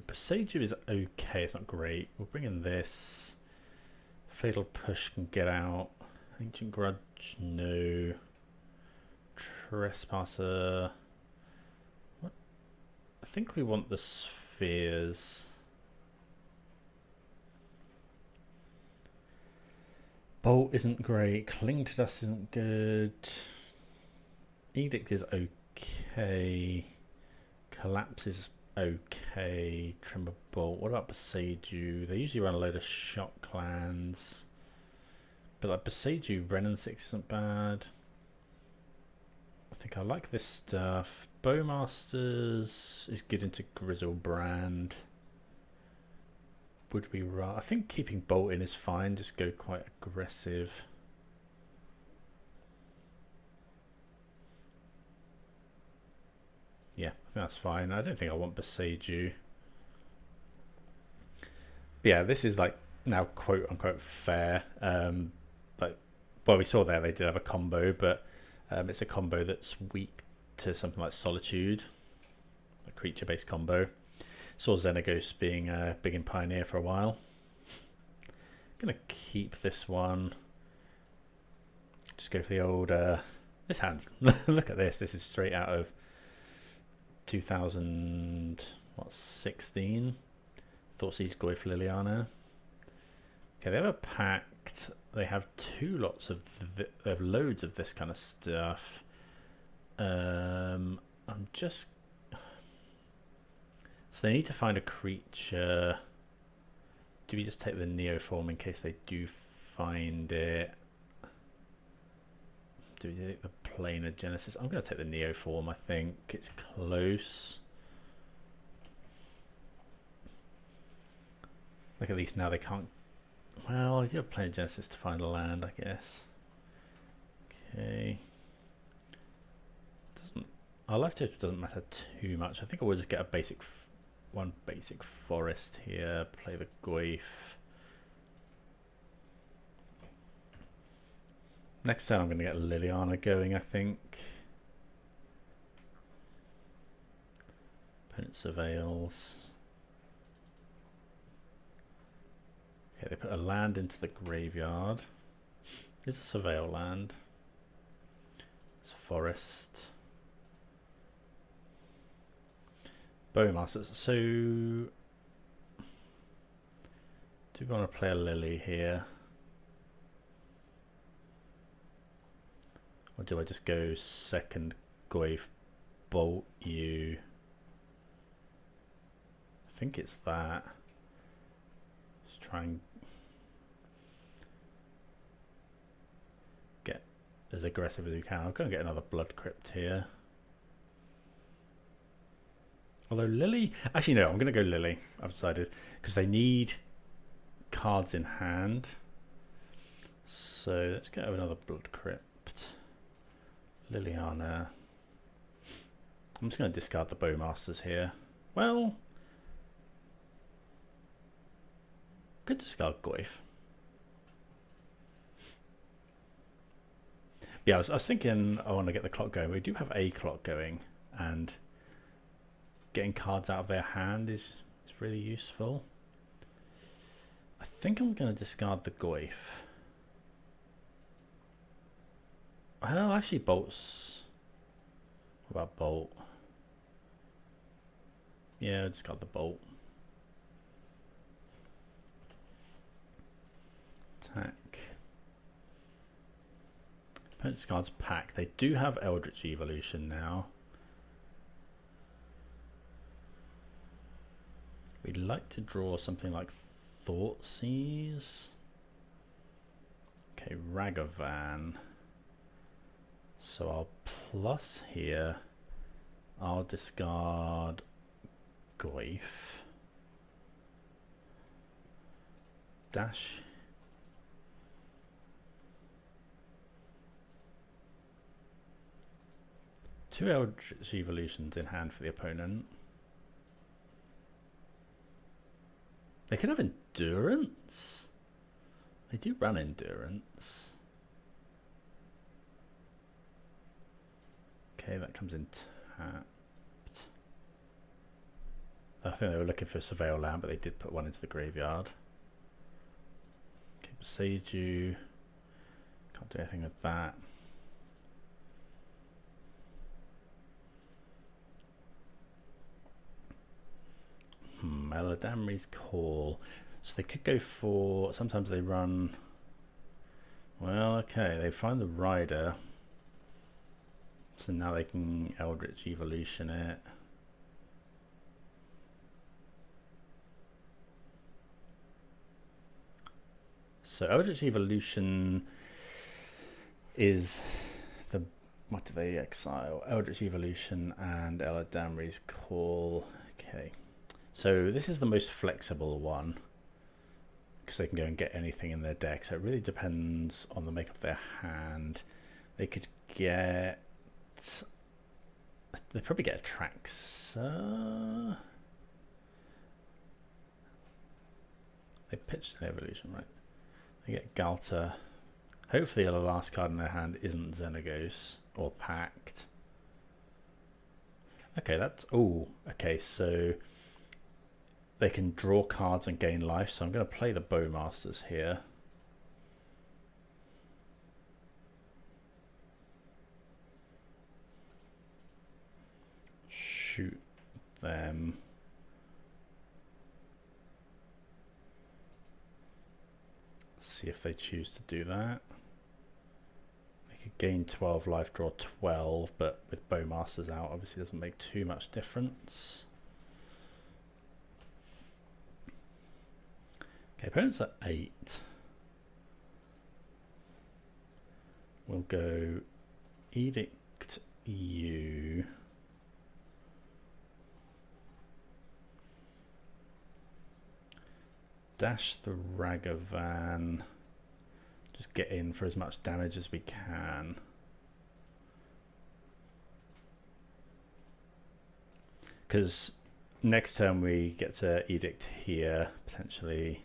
Passager is okay. It's not great. We'll bring in this. Fatal Push can get out. Ancient Grudge, no. Trespasser. What? I think we want the spheres. Bolt isn't great. Cling to Dust isn't good. Edict is okay. Collapse is okay. Tremor Bolt. What about Beseiju? They usually run a load of Shock Clans. But like Beseiju, Wrenn and 6 isn't bad. I think I like this stuff. Bowmasters is good into Griselbrand. Would we run? I think keeping Bolt in is fine. Just go quite aggressive. Yeah, I think that's fine. I don't think I want Beseiju. But yeah, this is like now quote unquote fair. But well, we saw there they did have a combo, but it's a combo that's weak to something like Solitude, a creature-based combo. Saw Xenagos being big in Pioneer for a while. Gonna keep this one. Just go for the old. This hand. Look at this. This is straight out of 2016. Thoughtseize Goyf Liliana. Okay, they have a pact. They have two lots of they have loads of this kind of stuff. I'm just so they need to find a creature. Do we just take the Neoform in case they do find it? Do we take the Planar Genesis? I'm going to take the Neoform. I think it's close. Like, at least now they can't. Well, I do have Planar Genesis to find a land, I guess. Okay. Our left total doesn't matter too much. I think I will just get a basic, one basic forest here. Play the Goyf. Next turn I'm going to get Liliana going, I think. Opponent surveils. Okay, they put a land into the graveyard. It's a surveil land. It's forest. Bowmasters. So, do we want to play a Lily here? Or do I just go second Goyf, bolt you? I think it's that. Just try and get as aggressive as we can. I'll go and get another Blood Crypt here. Although Lily, actually no, I'm going to go Lily, I've decided, because they need cards in hand. So let's get another Blood Crypt. Liliana. I'm just going to discard the Bowmasters here. Well, could discard Goyf. Yeah, I was thinking I want to get the clock going. We do have a clock going, and getting cards out of their hand is really useful. I think I'm going to discard the Goyf. Well, actually, bolts. What about bolt? Yeah, I discard the bolt. Attack. Opponent discards pack. They do have Eldritch Evolution now. We'd like to draw something like Thoughtseize. Okay, Ragavan. So I'll plus here. I'll discard Goyf. Dash. Two Eldritch Evolutions in hand for the opponent. They could have Endurance. They do run Endurance. Okay, that comes in tapped. I think they were looking for a Surveil Land, but they did put one into the graveyard. Okay, Seiju. Can't do anything with that. Eladamri's Call. So they could go for, sometimes they run, well, okay, they find the Rider. So now they can Eldritch Evolution it. So Eldritch Evolution is the, what do they exile? Eldritch Evolution and Eladamri's Call. Okay. So this is the most flexible one because they can go and get anything in their deck. So it really depends on the makeup of their hand. They could get, they probably get a Traxxas. They pitched an Evolution, right? They get Galta. Hopefully the last card in their hand isn't Xenagos or Pact. Okay, that's, oh, okay, so they can draw cards and gain life, so I'm going to play the Bowmasters here. shoot them. See if they choose to do that. They could gain 12 life, draw 12, but with Bowmasters out, obviously doesn't make too much difference. Okay, opponents at 8. We'll go Edict you. Dash the Ragavan. Just get in for as much damage as we can. Because next turn we get to Edict here, potentially.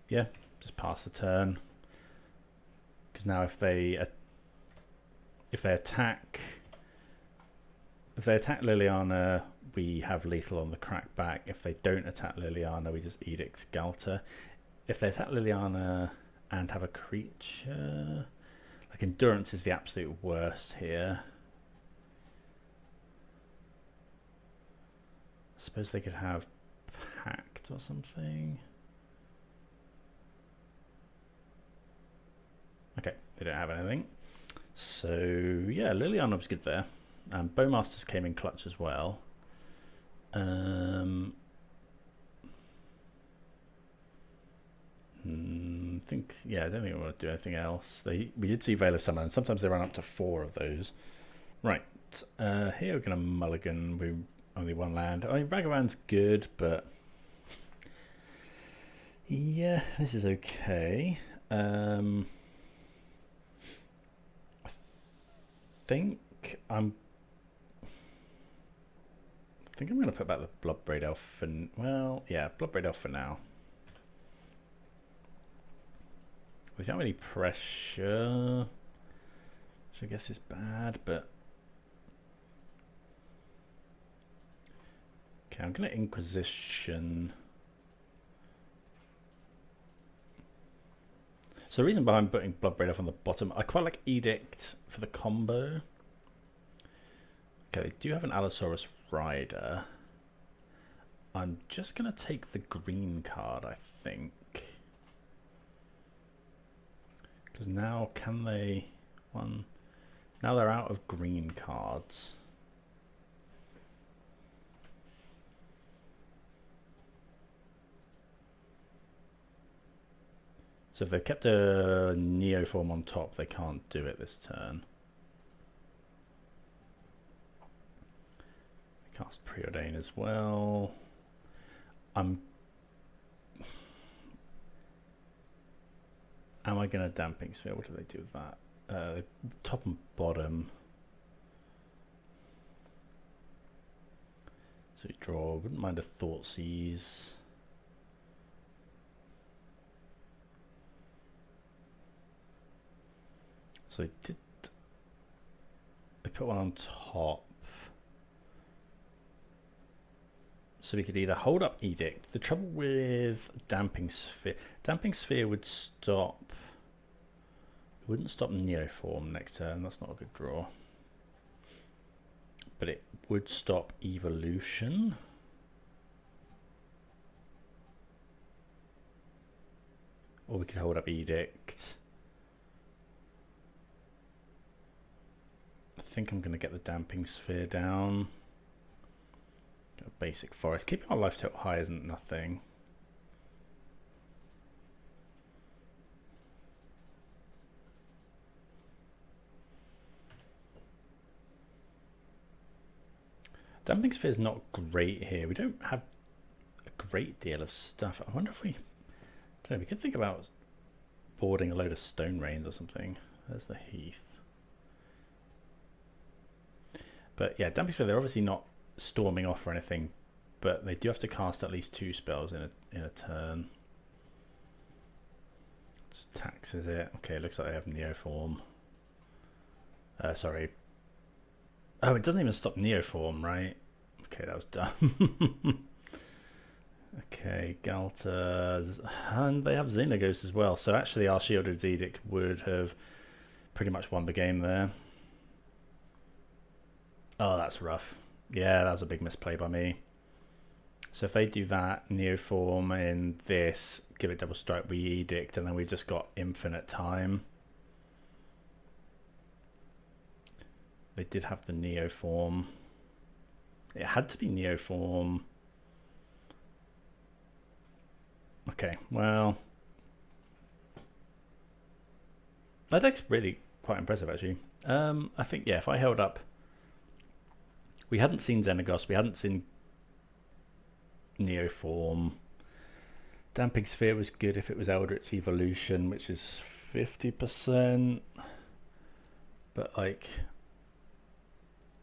Yeah, just pass the turn. Because now if they attack Liliana, we have lethal on the crackback. If they don't attack Liliana, we just Edict Galter. If they attack Liliana and have a creature, like Endurance is the absolute worst here. I suppose they could have Pact or something. Okay, they don't have anything. So yeah, Liliana was good there. Bowmasters came in clutch as well. I don't think we want to do anything else. We did see Veil of Summer, and sometimes they run up to 4 of those. Right, here we're going to mulligan. We only 1 land. I mean, Ragavan's good, but yeah, this is okay. I think I'm going to put back the Bloodbraid Elf, and well, yeah, Bloodbraid Elf for now. We don't have any pressure, which I guess is bad, but okay, I'm going to Inquisition. So the reason behind putting Bloodbraid Elf on the bottom, I quite like Edict for the combo. Okay, they do have an Allosaurus Rider. I'm just going to take the green card, I think. Because now can they... Now they're out of green cards. So if they've kept a Neoform on top, they can't do it this turn. They cast Preordain as well. Am I going to Damping Sphere? What do they do with that? Top and bottom. So you draw. Wouldn't mind a Thoughtseize. So they put one on top. So we could either hold up Edict. The trouble with Damping Sphere would stop. It wouldn't stop Neoform next turn. That's not a good draw. But it would stop Evolution. Or we could hold up Edict. I think I'm going to get the Damping Sphere down. A basic forest. Keeping our life total high isn't nothing. Damping Sphere is not great here. We don't have a great deal of stuff. I wonder if we... I don't know, we could think about boarding a load of Stone Rains or something. There's the Heath. But yeah, Damping Sphere, they're obviously not storming off or anything, but they do have to cast at least 2 spells in a turn. Just taxes it. Okay, it looks like they have Neoform. Sorry. Oh, it doesn't even stop Neoform, right? Okay, that was dumb. Okay, Galters, and they have Xenagos as well. So actually our Shielded Edict would have pretty much won the game there. Oh, that's rough. Yeah, that was a big misplay by me. So if they do that, Neoform in this, give it double strike, we Edict, and then we've just got infinite time. They did have the Neoform. It had to be Neoform. Okay, well, that deck's really quite impressive actually. I think, yeah, if I held up, we hadn't seen Xenagos, we hadn't seen Neoform. Damping Sphere was good if it was Eldritch Evolution, which is 50%. But like,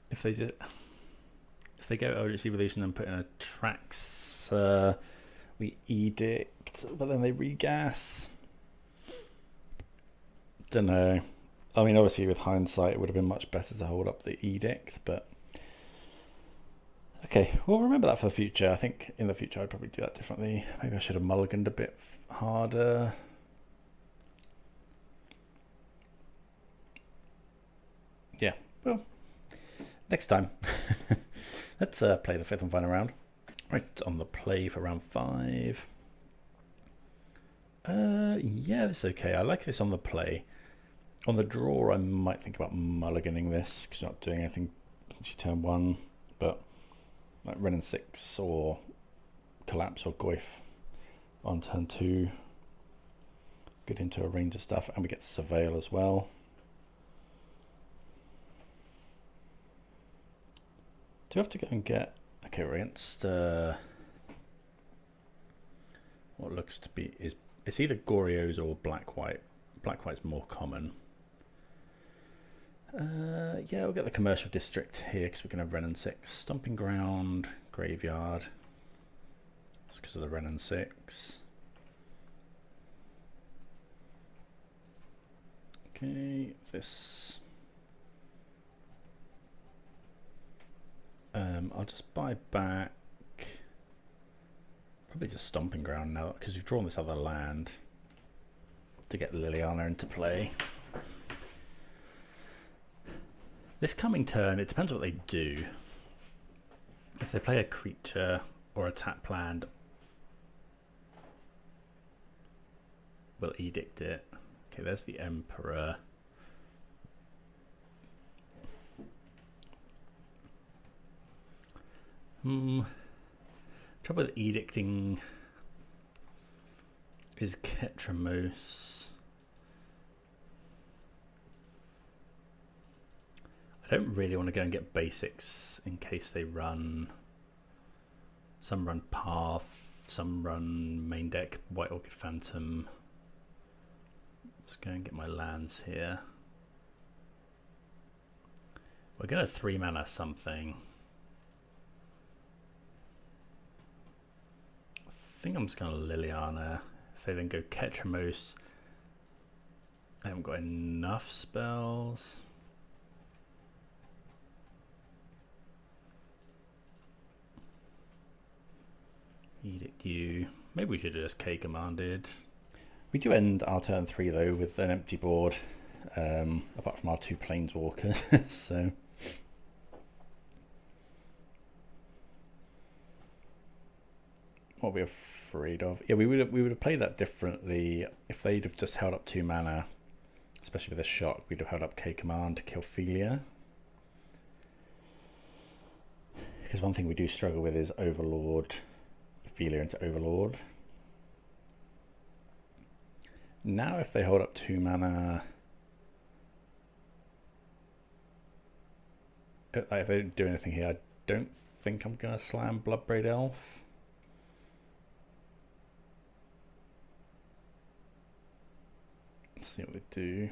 if they go Eldritch Evolution and put in a Trax, we Edict, but then they regas. Don't know. I mean, obviously with hindsight, it would have been much better to hold up the Edict, but okay, we'll remember that for the future. I think in the future I'd probably do that differently. Maybe I should have mulliganed a bit harder. Yeah, well, next time. Let's play the fifth and final round. Right, on the play for round 5. Yeah, this is okay. I like this on the play. On the draw, I might think about mulliganing this because we're not doing anything since turn 1, but like Ren and 6 or Collapse or Goif on turn 2. Good into a range of stuff, and we get Surveil as well. Do we have to go and get... Okay, we're against what looks to be... It's either Gorios or Black-White. Black-White's more common. Yeah, we'll get the Commercial District here because we can have Ren and 6. Stomping Ground, Graveyard. It's because of the Ren and 6. Okay, this... I'll just buy back... Probably just Stomping Ground now because we've drawn this other land to get Liliana into play. This coming turn, it depends what they do. If they play a creature or a tap land, we'll Edict it. Okay, there's the Emperor. Trouble with Edicting is Ketramos. I don't really want to go and get basics in case they run... Some run Path, some run main deck, White Orchid Phantom. Let's go and get my lands here. We're going to 3 mana something. I think I'm just going to Liliana. If they then go Ketramos, I haven't got enough spells. Edict you. Maybe we should have just K commanded. We do end our turn 3 though with an empty board, apart from our 2 planeswalkers. So what are we afraid of? Yeah, we would have played that differently if they'd have just held up 2 mana, especially with a shock. We'd have held up K command to kill Philia. Because one thing we do struggle with is Overlord. Philia into Overlord. Now if they hold up 2 mana, if they don't do anything here, I don't think I'm going to slam Bloodbraid Elf. Let's see what they do.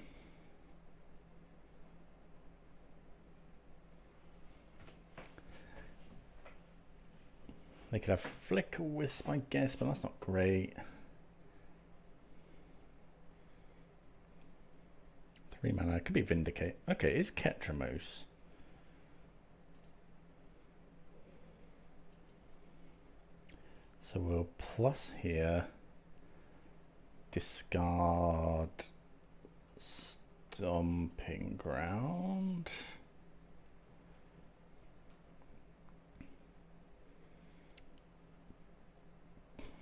They could have Flicker Wisp, I guess, but that's not great. 3 mana, it could be Vindicate. Okay, it is Ketramos. So we'll plus here, discard Stomping Ground.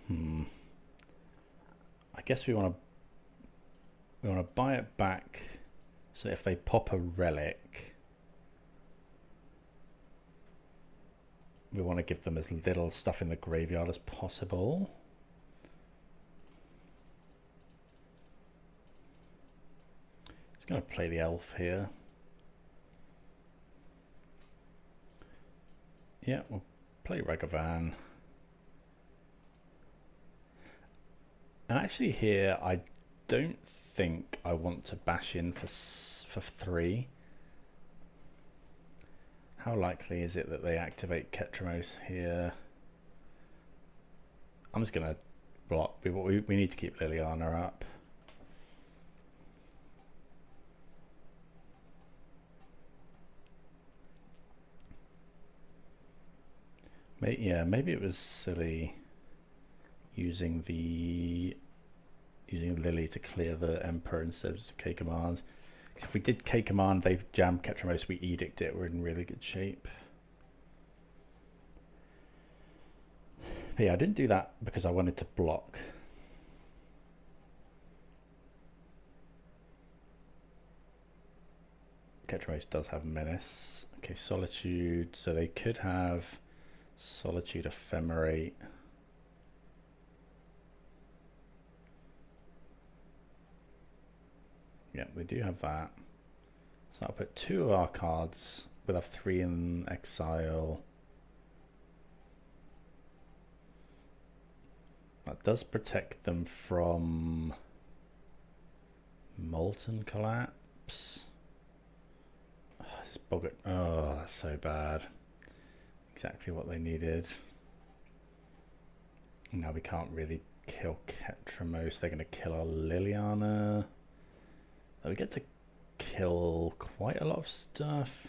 I guess we want to buy it back, so if they pop a relic, we want to give them as little stuff in the graveyard as possible. Just going to play the elf here. Yeah, we'll play Ragavan. And actually here, I don't think I want to bash in for 3. How likely is it that they activate Ketramos here? I'm just going to block. We need to keep Liliana up. Yeah, maybe it was silly using Lily to clear the Emperor instead of K command. If we did K command, they jam Ketramos, we edict it, we're in really good shape. But yeah, I didn't do that because I wanted to block. Ketramos does have Menace. Okay, Solitude, so they could have Solitude Ephemerate. Yeah, we do have that. So I'll put 2 of our cards. We'll have 3 in exile. That does protect them from Molten Collapse. Oh, this Boggart. Oh, that's so bad. Exactly what they needed. Now we can't really kill Ketramos. They're going to kill our Liliana. We get to kill quite a lot of stuff.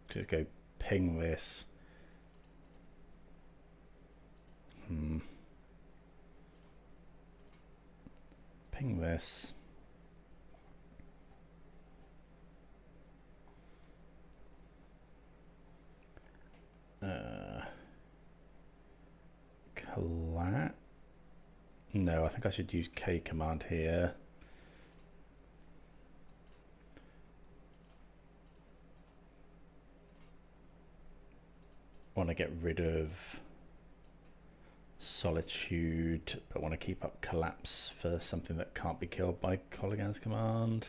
Just go ping this. Ping this. Collat. No, I think I should use K command here. Want to get rid of Solitude, but want to keep up Collapse for something that can't be killed by Kolaghan's command.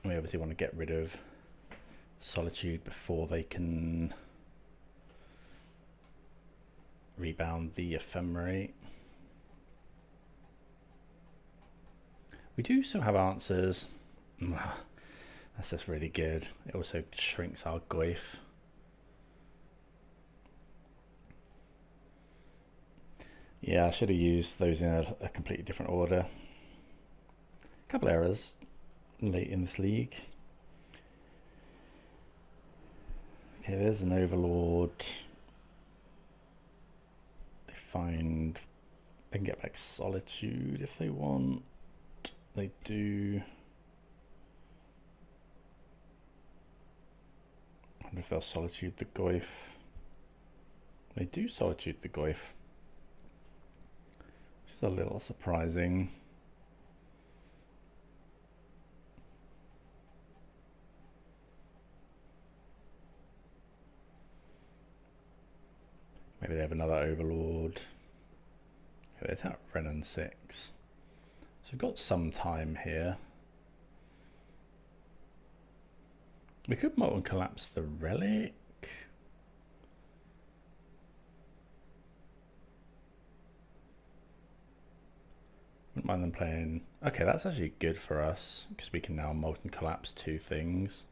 We obviously want to get rid of Solitude before they can rebound the Ephemerate. We do still have answers. That's just really good. It also shrinks our Goyf. Yeah, I should have used those in a completely different order. A couple errors late in this league. Okay, there's an Overlord. They can get back Solitude if they want. They do. I wonder if they'll Solitude the Goyf. They do Solitude the Goyf, which is a little surprising. Maybe they have another Overlord. Okay, they attack Renan 6. So we've got some time here. We could Molten Collapse the Relic. Wouldn't mind them playing. Okay, that's actually good for us because we can now Molten Collapse 2 things.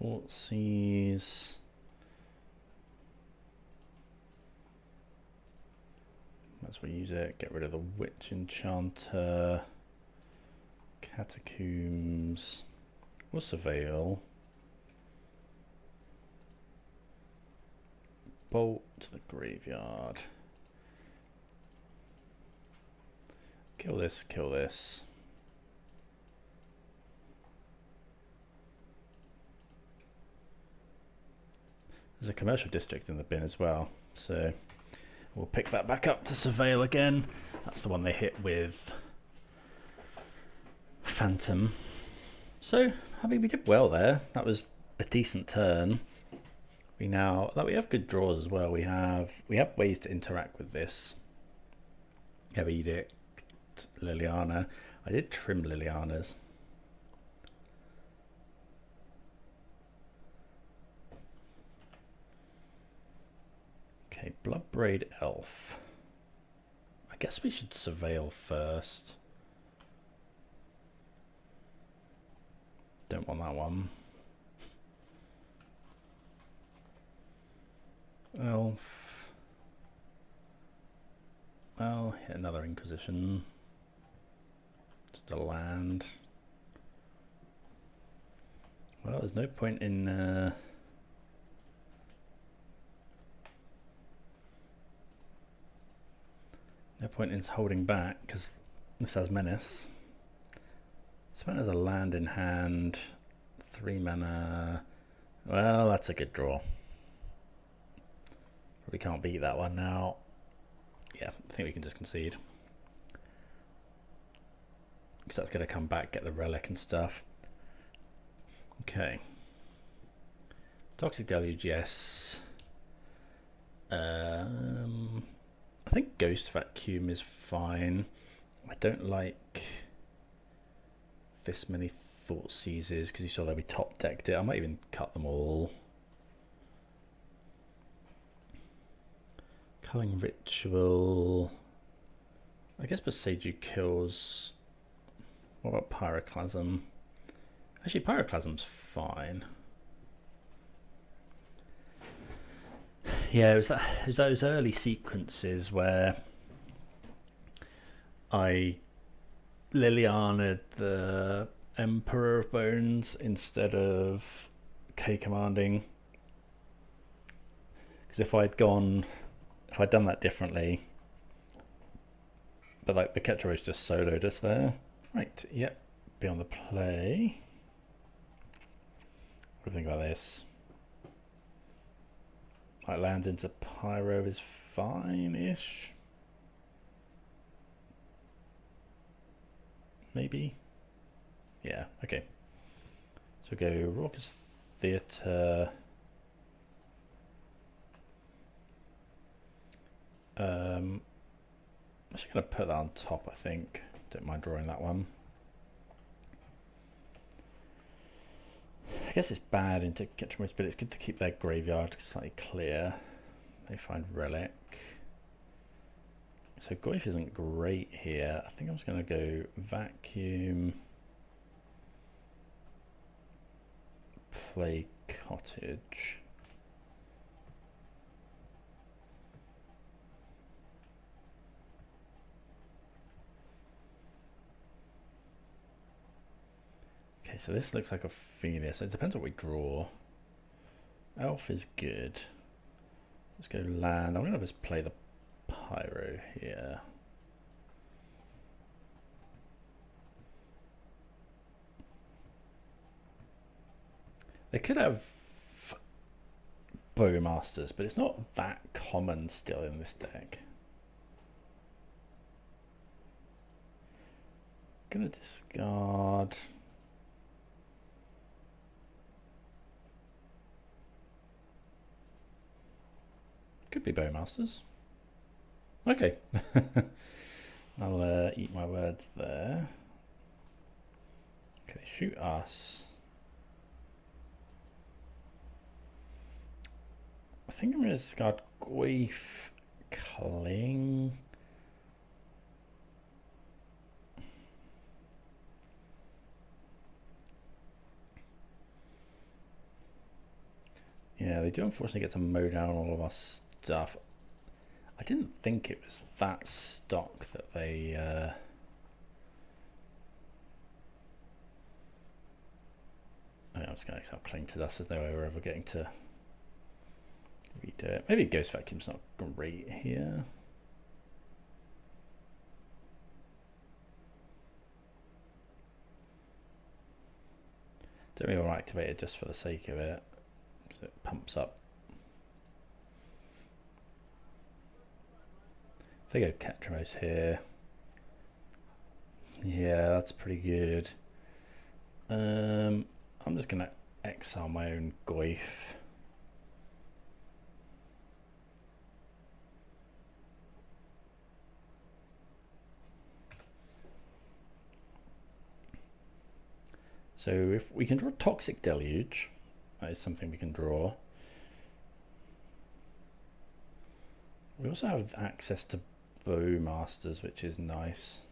Thoughtseize. Might as well use it. Get rid of the Witch Enchanter. Catacombs. We'll Surveil. Bolt to the graveyard. Kill this, kill this. There's a commercial district in the bin as well, so we'll pick that back up to Surveil again. That's the one they hit with Phantom. So, I mean, we did well there. That was a decent turn. We have good draws as well. We have ways to interact with this. We have Edict, Liliana. I did trim Lilianas. Okay, Bloodbraid Elf. I guess we should Surveil first. Don't want that one. Elf. Well, hit another Inquisition. Just a land. Well, there's no point in no point in holding back because this has Menace. So it has a land in hand, 3 mana. Well, that's a good draw. We can't beat that one now. Yeah, I think we can just concede. Because that's going to come back, get the relic and stuff. Okay. Toxic Deluge, yes. I think Ghost Vacuum is fine. I don't like this many Thought Seizes because you saw that we top decked it. I might even cut them all. Culling Ritual. I guess Boseiju kills. What about Pyroclasm? Actually, Pyroclasm's fine. Yeah, it was those early sequences where I Liliana'd the Emperor of Bones instead of K commanding. Because if I'd done that differently, but like the Ketros just soloed us there. Right, yep, be on the play. What do you think about this? Like land into Pyro is fine-ish. Maybe. Yeah, okay. So go Raucous Theatre. I'm actually going to put that on top, I think. Don't mind drawing that one. I guess it's bad into Ketchumos, but it's good to keep their graveyard slightly clear. They find Relic. So Goyf isn't great here. I think I'm just going to go Vacuum. Play Cottage. Okay, so this looks like a Phoenix. It depends what we draw. Elf is good. Let's go land. I'm going to just play the Pyro here. They could have Bowmasters, but it's not that common still in this deck. Gonna discard. Could be Bowmasters. Okay. I'll eat my words there. Okay, shoot us. I think I'm going to discard Goyf, Cling. Yeah, they do unfortunately get to mow down all of our stuff. I didn't think it was that stock that they I'm just going to exile cling to dust. There's no way we're ever getting to redo it. Maybe Ghost Vacuum's not great here. Don't really want to activate it just for the sake of it, because it pumps up. If they go Ketramos here, yeah, that's pretty good. I'm just going to exile my own Goyf. So if we can draw Toxic Deluge, that is something we can draw. We also have access to Bowmasters, which is nice.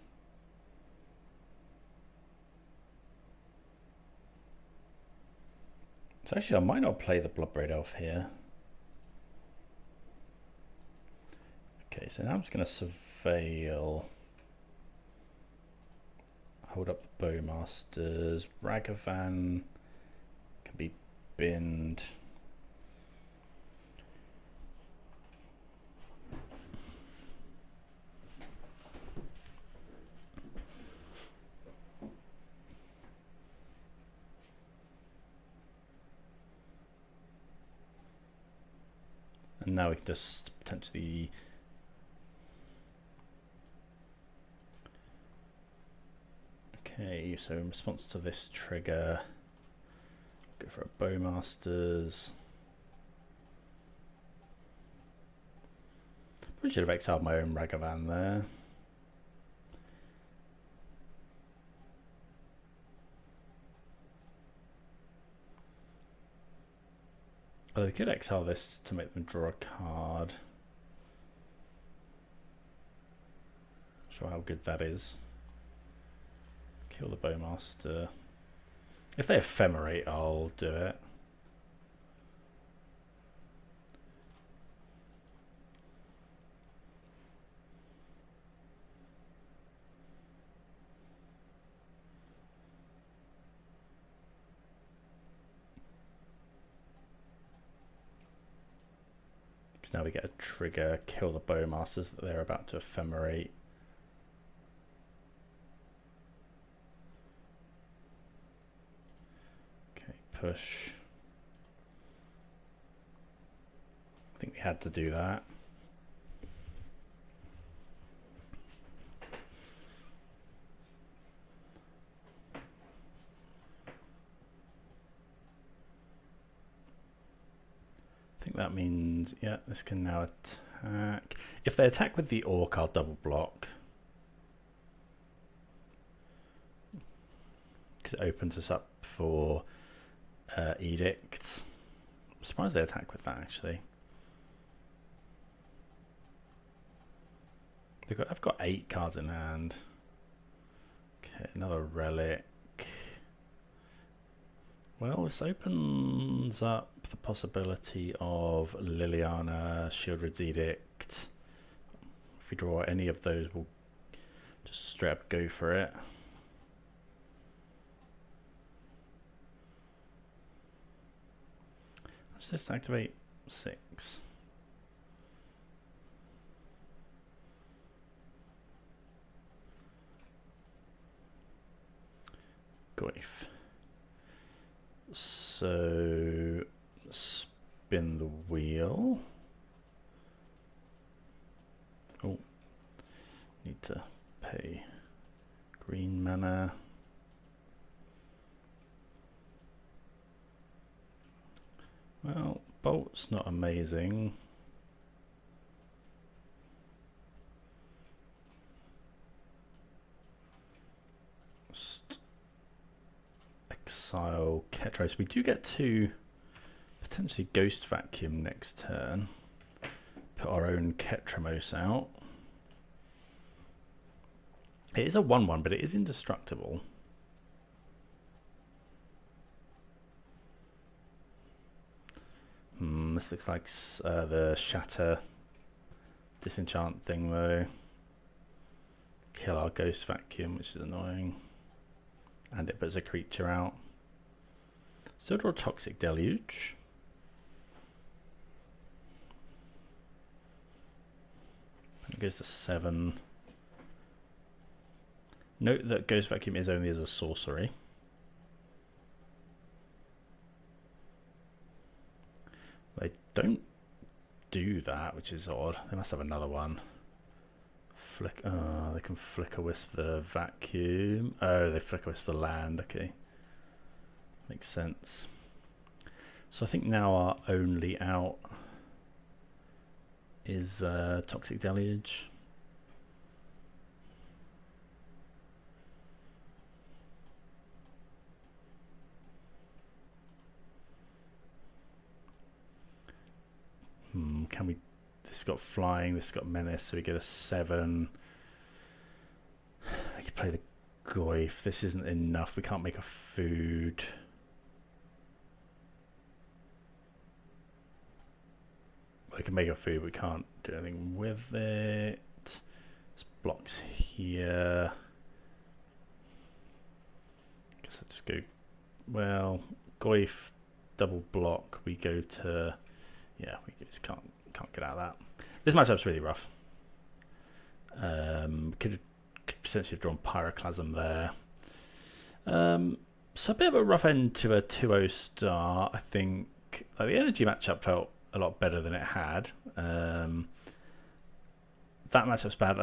So actually I might not play the Bloodbraid Elf here. Okay, so now I'm just going to Surveil. Hold up the Bowmasters. Ragavan can be binned. And now we can just potentially okay, so in response to this trigger, go for a Bowmasters. Probably should have exiled my own Ragavan there. Although we could exile this to make them draw a card. Not sure how good that is. Kill the Bowmaster. If they ephemerate, I'll do it. Because now we get a trigger, kill the Bowmasters that they're about to ephemerate. Push. I think we had to do that. I think that means, yeah, this can now attack. If they attack with the Orc, I'll double block. Because it opens us up for Edicts. I'm surprised they attack with that actually. I've got 8 cards in hand. Okay, another relic. Well, this opens up the possibility of Liliana, Shieldred's Edict. If we draw any of those, we'll just straight up go for it. Let's just activate 6. Goyf. So spin the wheel. Oh, need to pay green mana. Well, Bolt's not amazing. Just exile Ketros. We do get to potentially Ghost Vacuum next turn. Put our own Ketramos out. It is a 1/1, but it is indestructible. This looks like the Shatter disenchant thing though. Kill our Ghost Vacuum, which is annoying. And it puts a creature out. Still draw Toxic Deluge. And it goes to 7. Note that Ghost Vacuum is only as a sorcery. They don't do that, which is odd. They must have another one. They can Flicker Wisp the Vacuum. Oh, they Flicker Wisp the land. Okay, makes sense. So I think now our only out is Toxic Deluge. Can we? This has got flying. This has got menace. So we get a 7. I could play the Goyf. This isn't enough. We can't make a food. We can make a food. We can't do anything with it. This blocks here. Guess I'll just go. Well, Goyf double block. We go to. Yeah, we just can't get out of that. This matchup's really rough. Could potentially have drawn Pyroclasm there. So a bit of a rough end to a 2-0 start. I think the energy matchup felt a lot better than it had. That matchup's bad,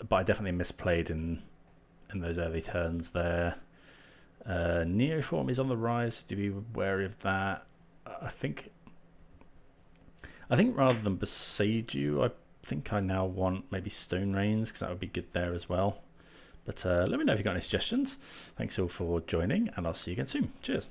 but I definitely misplayed in those early turns there. Neoform is on the rise, so do be wary of that. I think rather than Beside You, I think I now want maybe Stone Rains, because that would be good there as well. But let me know if you've got any suggestions. Thanks all for joining, and I'll see you again soon. Cheers.